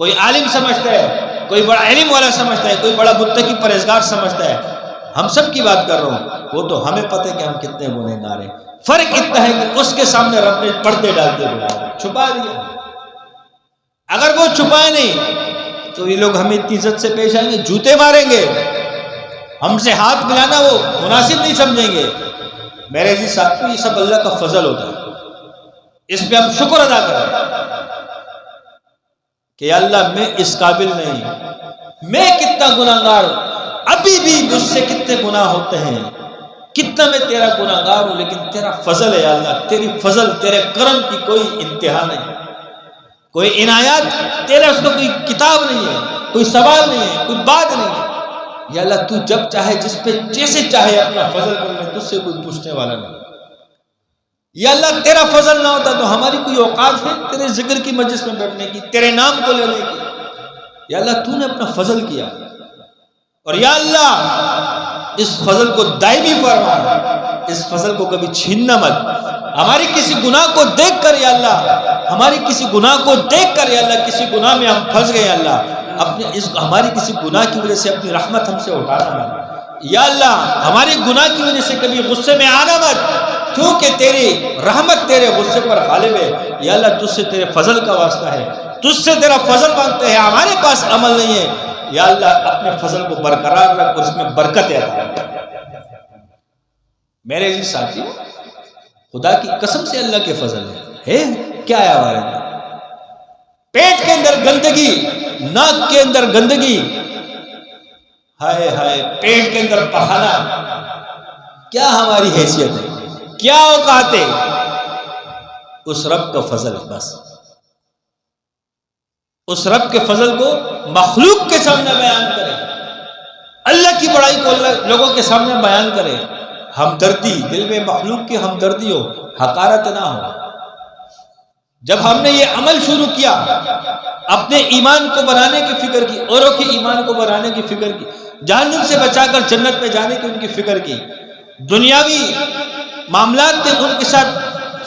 کوئی عالم سمجھتا ہے، کوئی بڑا علم والا سمجھتا ہے، کوئی بڑا متقی پرہیزگار سمجھتا ہے۔ ہم سب کی بات کر رہا ہوں، وہ تو ہمیں پتہ ہے کہ ہم کتنے گنہگار ہیں۔ فرق اتنا ہے کہ اس کے سامنے رب نے پردے ڈال دیے، چھپا دیا۔ اگر وہ چھپائے نہیں تو یہ لوگ ہمیں اتنی عزت سے پیش آئیں گے، جوتے ماریں گے، ہم سے ہاتھ ملانا وہ مناسب نہیں سمجھیں گے۔ میرے عزیز ساتھیو، یہ سب اللہ کا فضل ہوتا ہے، اس پہ ہم شکر ادا کریں کہ یا اللہ میں اس قابل نہیں، میں کتنا گناہگار، ابھی بھی مجھ سے کتنے گناہ ہوتے ہیں، کتنا میں تیرا گناہگار ہوں، لیکن تیرا فضل ہے یا اللہ، تیری فضل، تیرے کرم کی کوئی انتہا نہیں، کوئی عنایات تیرا اس کا کوئی کتاب نہیں ہے، کوئی سوال نہیں ہے، کوئی بات نہیں ہے۔ یا اللہ تو جب چاہے جس پہ جیسے چاہے اپنا فضل کر لے، تجھ سے کوئی پوچھنے والا نہیں۔ یا اللہ تیرا فضل نہ ہوتا تو ہماری کوئی اوقات ہے تیرے ذکر کی مجلس میں بیٹھنے کی، تیرے نام کو لینے کی؟ یا اللہ تو نے اپنا فضل کیا، اور یا اللہ اس فضل کو دائمی فرما، اس فضل کو کبھی چھیننا مت۔ ہماری کسی گناہ کو دیکھ کر یا اللہ، ہماری کسی گناہ کو دیکھ کر یا اللہ، کسی گناہ میں ہم پھنس گئے یا اللہ، ہماری کسی گناہ کی وجہ سے اپنی رحمت ہم سے اٹھانا مت۔ یا اللہ ہماری گناہ کی وجہ سے کبھی غصے میں آنا مت، کیونکہ تیری رحمت تیرے غصے پر غالب ہے۔ یا اللہ تجھ سے تیرے فضل کا واسطہ ہے، تجھ سے تیرا فضل مانگتے ہیں، ہمارے پاس عمل نہیں ہے۔ یا اللہ اپنے فضل کو برقرار رکھ اور اس میں برکت عطا کر۔ میرے عزیز ساتھی، خدا کی قسم سے اللہ کے فضل ہے کیا ہے ہمارے اندر؟ پیٹ کے اندر گندگی، ناک کے اندر گندگی، ہائے ہائے پیٹ کے اندر پخانا، کیا ہماری حیثیت ہے، کیا اوقات ہے؟ اس رب کا فضل ہے بس۔ اس رب کے فضل کو مخلوق کے سامنے بیان کریں، اللہ کی بڑائی کو لوگوں کے سامنے بیان کریں، ہمدردی، دل میں مخلوق کی ہمدردی ہو، حقارت نہ ہو۔ جب ہم نے یہ عمل شروع کیا، اپنے ایمان کو بنانے کی فکر کی، اوروں کے ایمان کو بنانے کی فکر کی، جہنم سے بچا کر جنت میں جانے کی ان کی فکر کی، دنیاوی معاملات میں ان کے ساتھ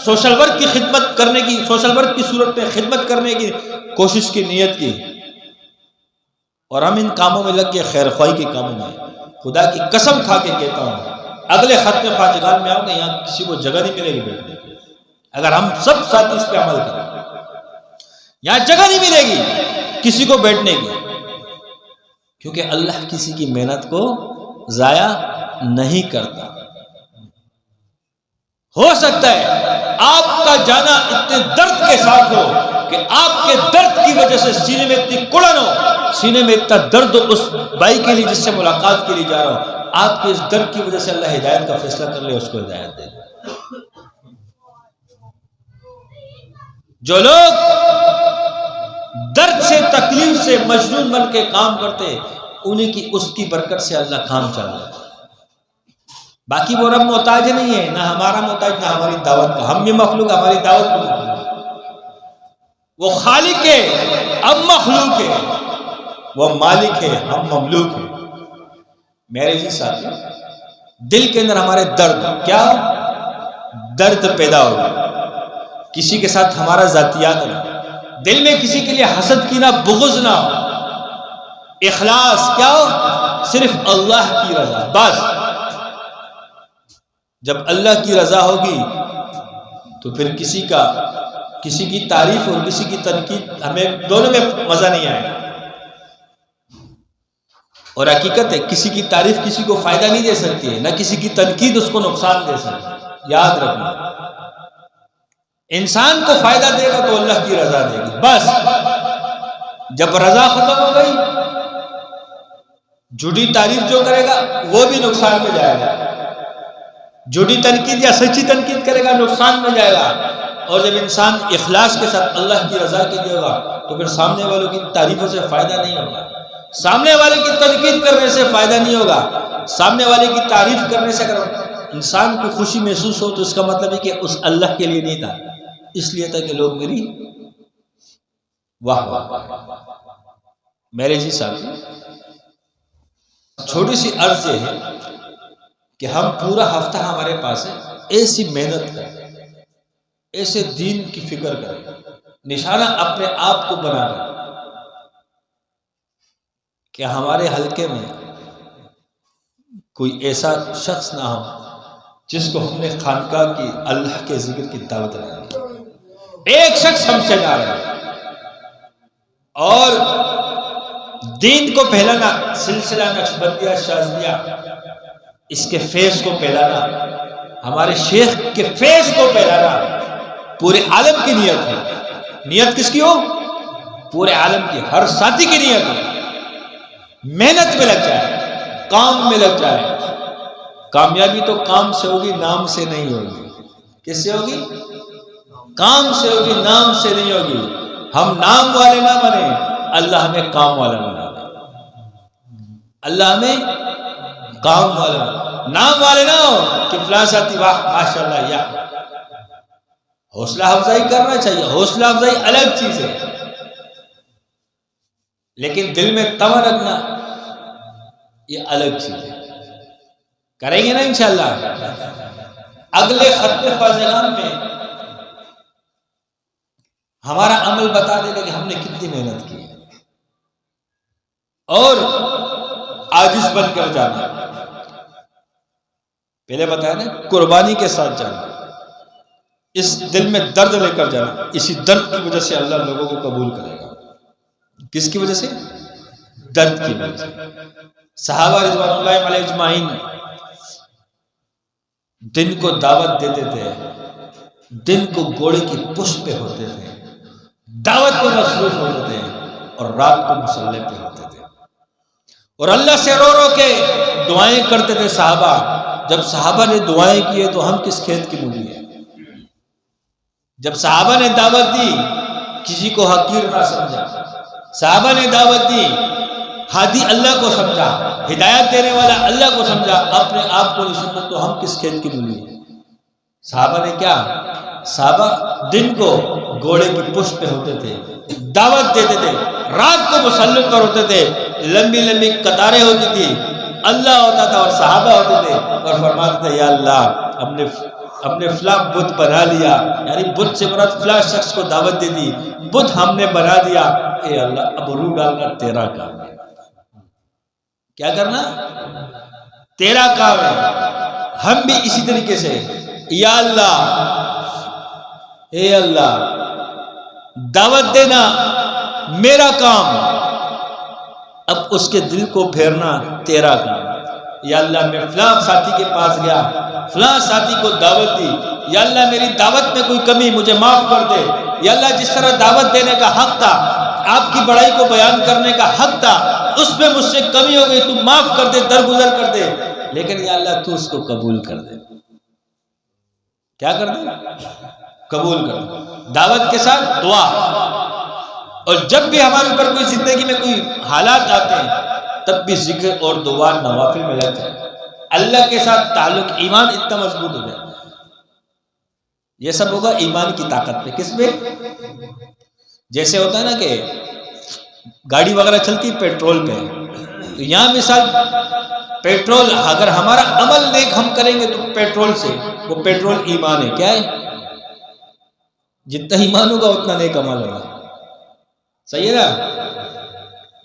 سوشل ورک کی خدمت کرنے کی، سوشل ورک کی صورت میں خدمت کرنے کی کوشش کی، نیت کی، اور ہم ان کاموں میں لگ کے خیر خواہی کے کاموں میں، خدا کی قسم کھا کے کہتا ہوں اگلے ختم خواجگان میں آؤ گے، یہاں کسی کو جگہ نہیں ملے گی بیٹھنے کی، اگر ہم سب ساتھی اس پہ عمل کریں، یہاں جگہ نہیں ملے گی کسی کو بیٹھنے کی، کیونکہ اللہ کسی کی محنت کو ضائع نہیں کرتا۔ ہو سکتا ہے آپ کا جانا اتنے درد کے ساتھ ہو کہ آپ کے درد کی وجہ سے سینے میں اتنی کڑن ہو، سینے میں اتنا درد ہو اس بھائی کے لیے جس سے ملاقات کے لیے جا رہا ہو، آپ کے اس درد کی وجہ سے اللہ ہدایت کا فیصلہ کر لے، اس کو ہدایت دے دے۔ جو لوگ درد درد سے تکلیف سے مجنون بن کے کام کرتے، انہیں کی اس کی برکت سے اللہ کام چلا لیتا۔ باقی وہ رب محتاج نہیں ہے، نہ ہمارا محتاج نہ ہماری دعوت کا، ہم بھی مخلوق، ہماری دعوت بھی مخلوق۔ وہ خالق ہے، ہم مخلوق ہے، وہ مالک ہے، ہم مملوک ہیں۔ میرے جی ساتھی، دل کے اندر ہمارے درد، کیا درد پیدا ہو، کسی کے ساتھ ہمارا ذاتیات نہ، دل میں کسی کے لیے حسد کی نہ، بغض نہ ہو، اخلاص کیا ہو، صرف اللہ کی رضا بس۔ جب اللہ کی رضا ہوگی تو پھر کسی کی تعریف اور کسی کی تنقید، ہمیں دونوں میں مزہ نہیں آئے گا۔ اور حقیقت ہے کسی کی تعریف کسی کو فائدہ نہیں دے سکتی ہے، نہ کسی کی تنقید اس کو نقصان دے سکتی ہے۔ یاد رکھنا، انسان کو فائدہ دے گا تو اللہ کی رضا دے گی بس۔ جب رضا ختم ہو گئی، جھوٹی تعریف جو کرے گا وہ بھی نقصان میں جائے گا، جھوٹی تنقید یا سچی تنقید کرے گا نقصان میں جائے گا۔ اور جب انسان اخلاص کے ساتھ اللہ کی رضا کے لیے ہوگا تو پھر سامنے والوں کی تعریفوں سے فائدہ نہیں ہوگا، سامنے والے کی تنقید کرنے سے فائدہ نہیں ہوگا، سامنے والے کی تعریف کرنے سے اگر انسان کو خوشی محسوس ہو تو اس کا مطلب ہے کہ اس اللہ کے لیے نہیں تھا، اس لیے تھا کہ لوگ میری واہ واہ۔ میرے جی ساتھی، چھوٹی سی عرض یہ ہے کہ ہم پورا ہفتہ ہمارے پاس ہے، ایسی محنت کریں، ایسے دین کی فکر کریں، نشانہ اپنے آپ کو بنا لیں کہ ہمارے حلقے میں کوئی ایسا شخص نہ ہو جس کو ہم نے خانقاہ کی اللہ کے ذکر کی دعوت نہ دی۔ ایک شخص ہم سے نہ رہے، اور دین کو پھیلانا، سلسلہ نقشبندیہ شاذلیہ، اس کے فیض کو پھیلانا، ہمارے شیخ کے فیض کو پھیلانا پورے عالم کی نیت ہے۔ نیت کس کی ہو؟ پورے عالم کی، ہر ساتھی کی نیت ہو۔ محنت میں لگ جائے، کام میں لگ جائے۔ کامیابی تو کام سے ہوگی، نام سے نہیں ہوگی۔ کس سے ہوگی؟ کام سے ہوگی، نام سے نہیں ہوگی۔ ہم نام والے نہ بنے، اللہ ہمیں کام والا بنا دے۔ اللہ ہمیں کام والا، نام والے نہ ہو کہ فلاں ساتھی واہ ماشاءاللہ، یا حوصلہ افزائی کرنا چاہیے، حوصلہ افزائی الگ چیز ہے، لیکن دل میں تمنا رکھنا یہ الگ چیز ہے۔ کریں گے نا انشاءاللہ؟ اگلے ختم فاضلان میں ہمارا عمل بتا دے گا کہ ہم نے کتنی محنت کی ہے، اور عاجز بن کر جانا، پہلے بتایا نا، قربانی کے ساتھ جانا، اس دل میں درد لے کر جانا۔ اسی درد کی وجہ سے اللہ لوگوں کو قبول کرے گا۔ کس کی وجہ سے؟ درد کی وجہ سے۔ صحابہ رضوان اللہ علیہ اجمعین دن کو دعوت دیتے تھے، دن کو گھوڑے کی پشت پہ ہوتے تھے، دعوت میں مصروف ہوتے تھے، اور رات کو مصلی پہ ہوتے تھے، اور اللہ سے رو رو کے دعائیں کرتے تھے صحابہ۔ جب صحابہ نے دعائیں کی تو ہم کس کھیت کی مولی ہے؟ جب صحابہ نے دعوت دی، کسی کو حقیر نہ سمجھا، صحابہ نے دعوت دی، ہادی اللہ کو سمجھا، ہدایت دینے والا اللہ کو سمجھا، اپنے آپ کو نہیں سمجھا، تو ہم کس کھیت کی مولی ہے؟ صحابہ نے کیا؟ صحابہ دن کو گھوڑے کی پشت پہ ہوتے تھے، دعوت دیتے تھے، رات کو مصلی پر ہوتے تھے، لمبی لمبی قطاریں ہوتی تھی، اللہ ہوتا تھا اور صحابہ ہوتے تھے، اور فرماتے تھے یا اللہ ہم نے فلاں بت بنا لیا، یعنی بت سے مراد فلاں شخص کو دعوت دے دی، بت ہم نے بنا دیا، اے اللہ اب روح ڈالنا تیرا کام ہے۔ کیا کرنا؟ تیرا کام ہے۔ ہم بھی اسی طریقے سے یا اللہ، اے اللہ دعوت دینا میرا کام، اب اس کے دل کو پھیرنا تیرا کام۔ یا اللہ میں فلاں ساتھی کے پاس گیا، فلاں ساتھی کو دعوت دی، یا اللہ میری دعوت میں کوئی کمی مجھے معاف کر دے، یا اللہ جس طرح دعوت دینے کا حق تھا، آپ کی بڑائی کو بیان کرنے کا حق تھا، اس میں مجھ سے کمی ہو گئی، تو معاف کر دے، درگزر کر دے، لیکن یا اللہ تو اس کو قبول کر دے۔ کیا کر دے؟ قبول کر دے۔ دعوت کے ساتھ دعا، اور جب بھی ہمارے اوپر کوئی زندگی میں کوئی حالات آتے ہیں تب بھی ذکر اور دعا نوافل میں لگ جائے، اللہ کے ساتھ تعلق، ایمان اتنا مضبوط ہو جائے۔ یہ سب ہوگا ایمان کی طاقت پہ۔ کس پہ؟ جیسے ہوتا ہے نا کہ گاڑی وغیرہ چلتی پیٹرول پہ، تو یہاں مثال پیٹرول، اگر ہمارا عمل نیک ہم کریں گے تو پیٹرول سے، وہ پیٹرول ایمان ہے۔ کیا ہے؟ جتنا ایمان ہوگا اتنا نیک عمل ہوگا۔ صحیح ہے نا؟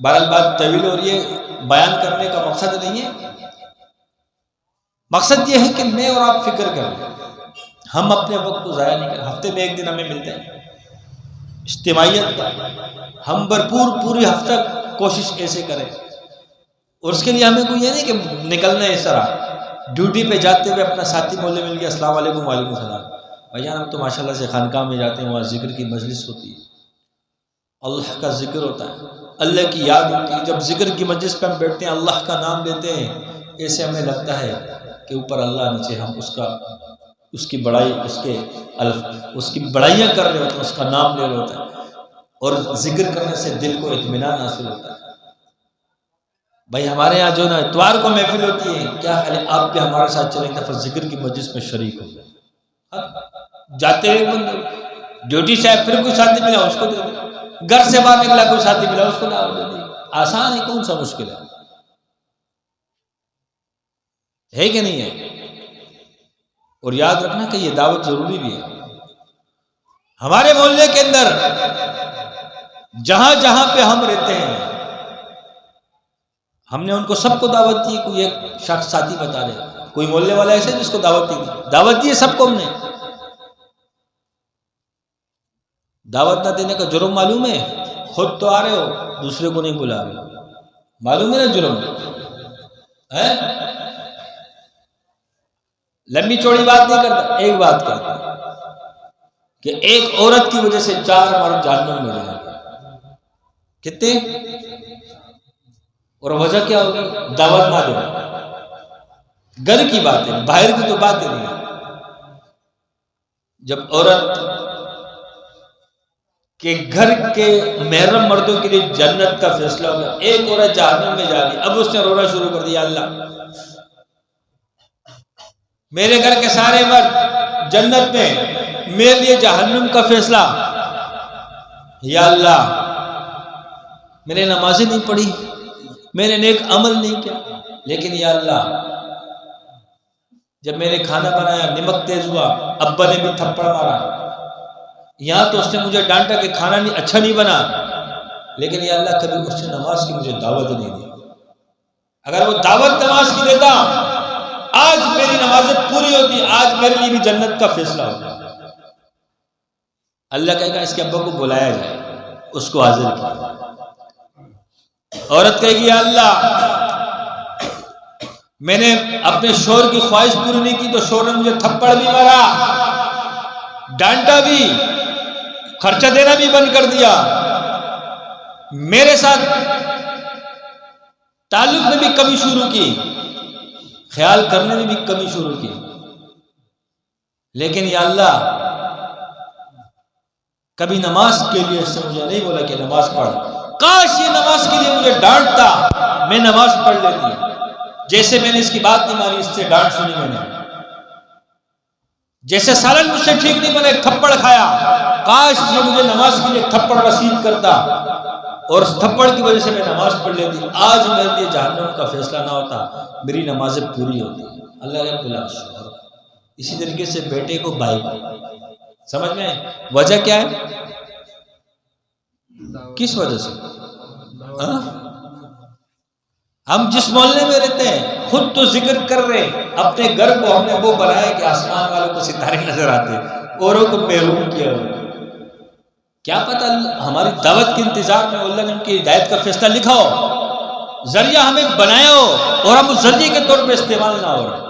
بہرحال بات طویل ہو رہی ہے، بیان کرنے کا مقصد نہیں ہے۔ مقصد یہ ہے کہ میں اور آپ فکر کریں، ہم اپنے وقت کو ضائع نہیں کریں۔ ہفتے میں ایک دن ہمیں ملتا ہے اجتماعیت کا، ہم بھرپور پوری ہفتہ کوشش ایسے کریں۔ اور اس کے لیے ہمیں کوئی یہ نہیں کہ نکلنا ہے اس طرح ڈیوٹی پہ جاتے ہوئے اپنا ساتھی بولنے مل گیا السلام علیکم وعلیکم السلام۔ بھائی جان ہم تو ماشاءاللہ سے خانقاہ میں جاتے ہیں، وہاں ذکر کی مجلس ہوتی ہے، اللہ کا ذکر ہوتا ہے، اللہ کی یاد ہوتی ہے۔ جب ذکر کی مجلس پہ ہم بیٹھتے ہیں، اللہ کا نام لیتے ہیں، ایسے ہمیں لگتا ہے کہ اوپر اللہ، نیچے ہم، اس کی بڑائی، اس کی بڑائیاں کر رہے ہوتے ہیں، اس کا نام لے رہے ہوتے ہیں، اور ذکر کرنے سے دل کو اطمینان حاصل ہوتا ہے۔ بھائی ہمارے یہاں جو نا اتوار کو محفل ہوتی ہے، کیا خیال ہے آپ بھی ہمارے ساتھ چلیں گے، پھر ذکر کی مجلس میں شریک ہو جائے۔ جاتے ہوئے بندے ڈیوٹی سے پھر کوئی ساتھی ملا اس کو دے دیں، گھر سے باہر نکلا کوئی ساتھی ملا اس کو دعوت دے دیں۔ آسان ہے، کون سا مشکل ہے کہ نہیں ہے؟ اور یاد رکھنا کہ یہ دعوت ضروری بھی ہے۔ ہمارے محلے کے اندر جہاں جہاں پہ ہم رہتے ہیں، ہم نے ان کو سب کو دعوت دی۔ کوئی ایک شخص ساتھی بتا دے، کوئی محلے والا ایسے جس کو دعوت دی، دعوت دی ہے سب کو ہم نے۔ دعوت نہ دینے کا جرم معلوم ہے؟ خود تو آ رہے ہو، دوسرے کو نہیں بلا رہے، معلوم ہے نا جرم ہے؟ لمبی چوڑی بات نہیں کرتا، ایک بات کرتا کہ ایک عورت کی وجہ سے 4 مرد جہنم میں جائیں گے۔ کتنے؟ اور وجہ کیا ہوگی؟ دعوت نہ دینا۔ گھر کی بات ہے، باہر کی تو بات نہیں ہے۔ جب عورت کے گھر کے محرم مردوں کے لیے جنت کا فیصلہ ہو گیا، ایک عورت جہنم میں جا رہی، اب اس نے رونا شروع کر دیا، اللہ میرے گھر کے سارے مرد جنت میں، میرے لیے جہنم کا فیصلہ۔ یا اللہ میں نے نمازیں نہیں پڑھی، میں نے نیک عمل نہیں کیا، لیکن یا اللہ جب میں نے کھانا بنایا نمک تیز ہوا، ابا نے بھی تھپڑ مارا، یہاں تو اس نے مجھے ڈانٹا کہ کھانا اچھا نہیں بنا، لیکن یا اللہ کبھی اس نے نماز کی مجھے دعوت نہیں دی۔ اگر وہ دعوت نماز کی دیتا، آج میری نمازیں پوری ہوتی، آج میرے لیے بھی جنت کا فیصلہ ہوتا۔ اللہ کہے گا اس کے ابا کو بلایا جائے، اس کو حاضر کیا۔ عورت کہے گی یا اللہ میں نے اپنے شوہر کی خواہش پوری نہیں کی تو شوہر نے مجھے تھپڑ بھی مارا، ڈانٹا بھی، خرچہ دینا بھی بند کر دیا، میرے ساتھ تعلق میں بھی کمی شروع کی، خیال کرنے میں بھی کمی شروع کی، لیکن یا اللہ کبھی نماز کے لیے اس سے مجھے نہیں بولا کہ نماز پڑھ، کاش یہ نماز کے لیے مجھے ڈانٹتا، میں نماز پڑھ لیتی۔ جیسے میں نے اس کی بات نہیں مانی، اس سے ڈانٹ سنی میں نے، جیسے سالن مجھ سے ٹھیک نہیں بنے، تھپڑ کھایا، کاش یہ مجھے نماز کے لیے تھپڑ رسید کرتا اور اس تھپڑ کی وجہ سے میں نماز پڑھ لیتی، آج میرے لیے جہنم کا فیصلہ نہ ہوتا، میری نمازیں پوری ہوتی۔ اللہ رب العالمین۔ اسی طریقے سے بیٹے کو بھائی، سمجھ میں وجہ کیا ہے؟ کس وجہ سے؟ ہم جس محلے میں رہتے ہیں، خود تو ذکر کر رہے، اپنے گھر کو ہم نے وہ بنایا کہ آسمان والوں کو ستارے نظر آتے، اوروں کو محروم کیا ہوا۔ کیا پتہ ہماری دعوت کے انتظار میں اللہ نے ان کی ہدایت کا فیصلہ لکھا ہو، ذریعہ ہمیں بنایا ہو، اور ہم اس ذریعے کے طور پہ استعمال نہ ہو رہے،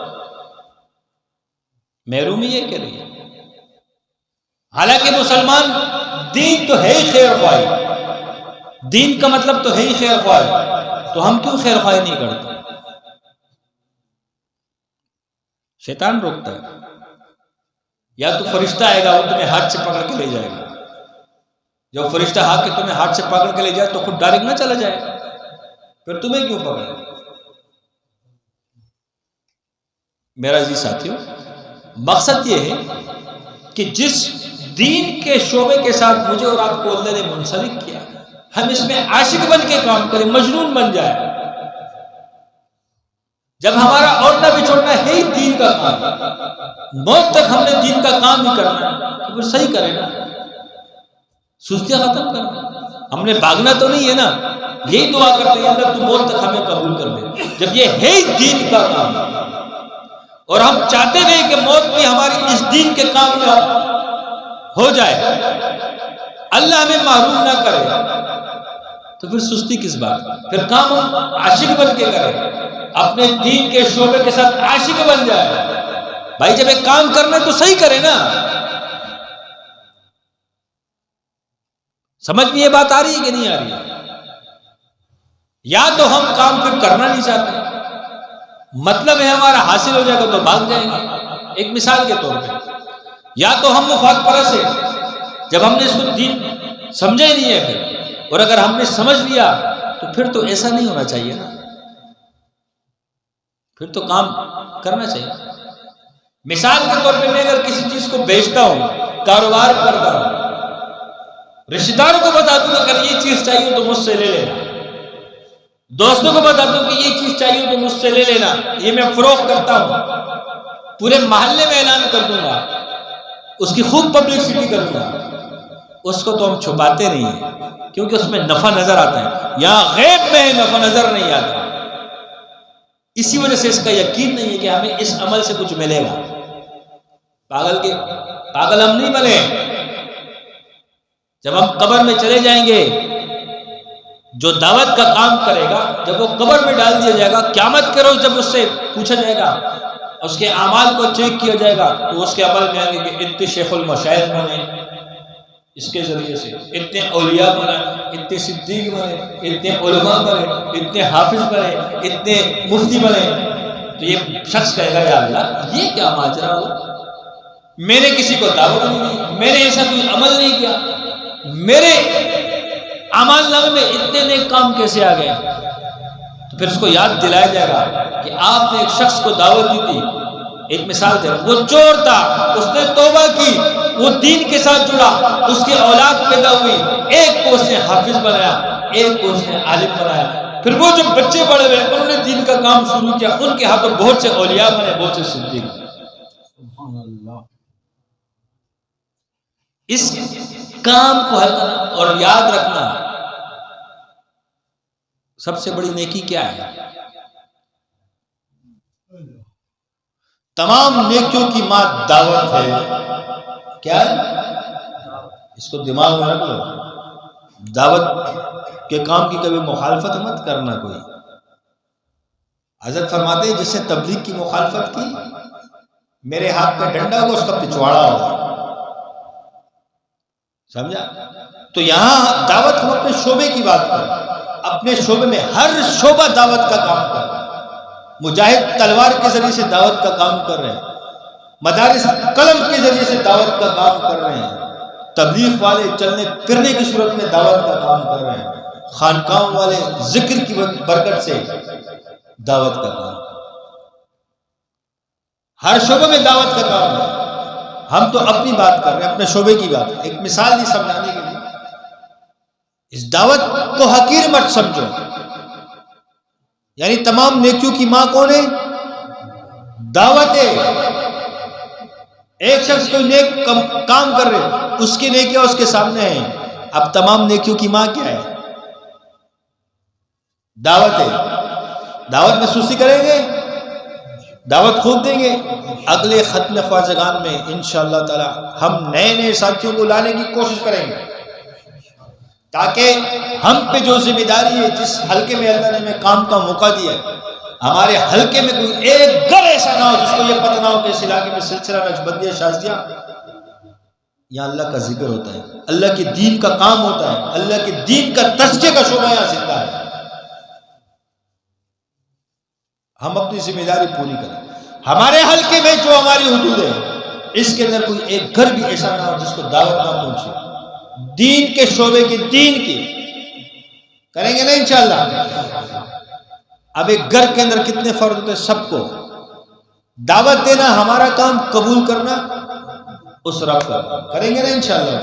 محرومی یہ کہ رہی ہے۔ حالانکہ مسلمان دین تو ہے ہی خیر خواہ، دین کا مطلب تو ہے ہی خیر خواہ، تو ہم کیوں خیر خواہی نہیں کرتے؟ شیطان روکتا ہے، یا تو فرشتہ آئے گا وہ تمہیں ہاتھ سے پکڑ کے لے جائے گا، جب فرشتہ ہاتھ کے تمہیں ہاتھ سے پکڑ کے لے جائے تو خود ڈائریکٹ نہ چلا جائے، پھر تمہیں کیوں پکڑے؟ میرا عزیز ساتھیو، مقصد یہ ہے کہ جس دین کے شعبے کے ساتھ مجھے اور آپ کو اللہ نے منسلک کیا، ہم اس میں عاشق بن کے کام کریں، مجنون بن جائے۔ جب ہمارا اوڑھنا بچھوڑنا ہے ہی دین کا کام، موت تک ہم نے دین کا کام ہی کرنا ہے، تو پھر صحیح کرے نا، سستیاں ختم کرنا۔ ہم نے بھاگنا تو نہیں ہے نا، یہی دعا کرتے ہیں اللہ تو موت تک ہمیں قبول کر لے۔ جب یہ ہے ہی دین کا کام اور ہم چاہتے ہیں کہ موت بھی ہماری اس دین کے کام میں ہو جائے، اللہ ہمیں محروم نہ کرے، تو پھر سستی کس بات؟ پھر کام ہم عاشق بن کے کریں، اپنے دین کے شعبے کے ساتھ عاشق بن جائے۔ بھائی جب ایک کام کرنا ہے تو صحیح کرے نا۔ سمجھ میں یہ بات آ رہی ہے کہ نہیں آ رہی ہے؟ یا تو ہم کام پھر کرنا نہیں چاہتے، مطلب ہے ہمارا حاصل ہو جائے گا تو بھاگ جائیں گے، ایک مثال کے طور پہ، یا تو ہم مفاد پرست ہیں، جب ہم نے اس کو دین سمجھا ہی نہیں ہے پھر، اور اگر ہم نے سمجھ لیا تو پھر تو ایسا نہیں ہونا چاہیے نا، پھر تو کام کرنا چاہیے۔ مثال کے طور پہ میں اگر کسی چیز کو بیچتا ہوں، کاروبار کرتا ہوں، رشتہ داروں کو بتا دوں اگر یہ چیز چاہیے تو مجھ سے لے لینا، دوستوں کو بتا دوں کہ یہ چیز چاہیے تو مجھ سے لے لینا، یہ میں فروخت کرتا ہوں، پورے محلے میں اعلان کر دوں گا، اس کی خوب پبلسٹی کروں گا، اس کو تو ہم چھپاتے نہیں ہیں کیونکہ اس میں نفع نظر آتا ہے، یہاں غیب میں نفع نظر نہیں آتا، اسی وجہ سے اس کا یقین نہیں ہے کہ ہمیں اس عمل سے کچھ ملے گا۔ پاگل ہم نہیں بنے۔ جب ہم قبر میں چلے جائیں گے، جو دعوت کا کام کرے گا جب وہ قبر میں ڈال دیا جائے گا، قیامت کے روز جب اس سے پوچھا جائے گا، اس کے اعمال کو چیک کیا جائے گا، تو اس کے عمل میں آئیں گے کہ اتنے شیخ المشائخ بنے اس کے ذریعے سے، اتنے اولیاء بنے، اتنے صدیق بنے، اتنے علماء بنے، اتنے حافظ بنے، اتنے مفتی بنے، تو یہ شخص کہے گا یا اللہ یہ کیا ماجرا ہو، میں نے کسی کو دعوت نہیں دی، میں نے ایسا کوئی عمل نہیں کیا، میرے اعمال نامے میں اتنے نیک کام کیسے آ گئے؟ تو پھر اس کو یاد دلایا جائے گا کہ آپ نے ایک شخص کو دعوت دی تھی، ایک مثال دے رہا ہوں، وہ چور تھا، اس نے توبہ کی، وہ دین کے ساتھ جڑا، اس کی اولاد پیدا ہوئی، ایک کو اس نے حافظ بنایا، ایک کو اس نے عالم بنایا، پھر وہ جو بچے بڑے ہوئے انہوں نے دین کا کام شروع کیا، ان کے ہاتھوں بہت سے اولیاء بنے، بہت سے صدیق بنے۔ سبحان اللہ۔ اس کام کو حل کرنا اور یاد رکھنا سب سے بڑی نیکی کیا ہے؟ تمام نیکیوں کی ماں دعوت ہے۔ کیا ہے؟ اس کو دماغ میں رکھ لو، دعوت کے کام کی کبھی مخالفت مت کرنا کوئی۔ حضرت فرماتے ہیں جس نے تبلیغ کی مخالفت کی، میرے ہاتھ پہ ڈنڈا ہوگا، اس کا پچھواڑا ہوگا، سمجھا؟ تو یہاں دعوت ہم اپنے شعبے کی بات کریں، اپنے شعبے میں ہر شعبہ دعوت کا کام کر رہے ہیں۔ مجاہد تلوار کے ذریعے سے دعوت کا کام کر رہے ہیں، مدارس قلم کے ذریعے سے دعوت کا کام کر رہے ہیں، تبلیغ والے چلنے پھرنے کی صورت میں دعوت کا کام کر رہے ہیں، خانقاہوں والے ذکر کی برکت سے دعوت کا کام، ہر شعبے میں دعوت کا کام ہے۔ ہم تو اپنی بات کر رہے ہیں، اپنے شعبے کی بات، ایک مثال نہیں سمجھانے کے لیے۔ اس دعوت کو حقیر مت سمجھو، یعنی تمام نیکیوں کی ماں کون ہے؟ دعوت ہے۔ ایک شخص کوئی نیک کام کر رہے، اس کی نیکیاں اس کے سامنے ہیں، اب تمام نیکیوں کی ماں کیا ہے؟ دعوت ہے۔ دعوت میں سستی کریں گے، دعوت خوب دیں گے، اگلے ختم خواجگان میں انشاءاللہ تعالی ہم نئے نئے ساتھیوں کو لانے کی کوشش کریں گے، تاکہ ہم پہ جو ذمہ داری ہے، جس حلقے میں اللہ نے ہمیں کام کا موقع دیا ہے، ہمارے حلقے میں کوئی ایک گھر ایسا نہ ہو جس کو یہ پتہ نہ ہو کہ اس علاقے میں سلسلہ نقشبندیہ شاذلیہ یہاں اللہ کا ذکر ہوتا ہے، اللہ کے دین کا کام ہوتا ہے، اللہ کے دین کا تزکیہ کا شعبہ یہاں زندہ ہے۔ ہم اپنی ذمہ داری پوری کریں، ہمارے حلقے میں جو ہماری حدود ہے اس کے اندر کوئی ایک گھر بھی ایسا نہ ہو جس کو دعوت نہ پہنچے، دین کے شعبے کی، دین کی کریں گے نا انشاءاللہ۔ اب ایک گھر کے اندر کتنے فرد ہوتے ہیں؟ سب کو دعوت دینا ہمارا کام، قبول کرنا اس رب کا، کریں گے نا انشاءاللہ۔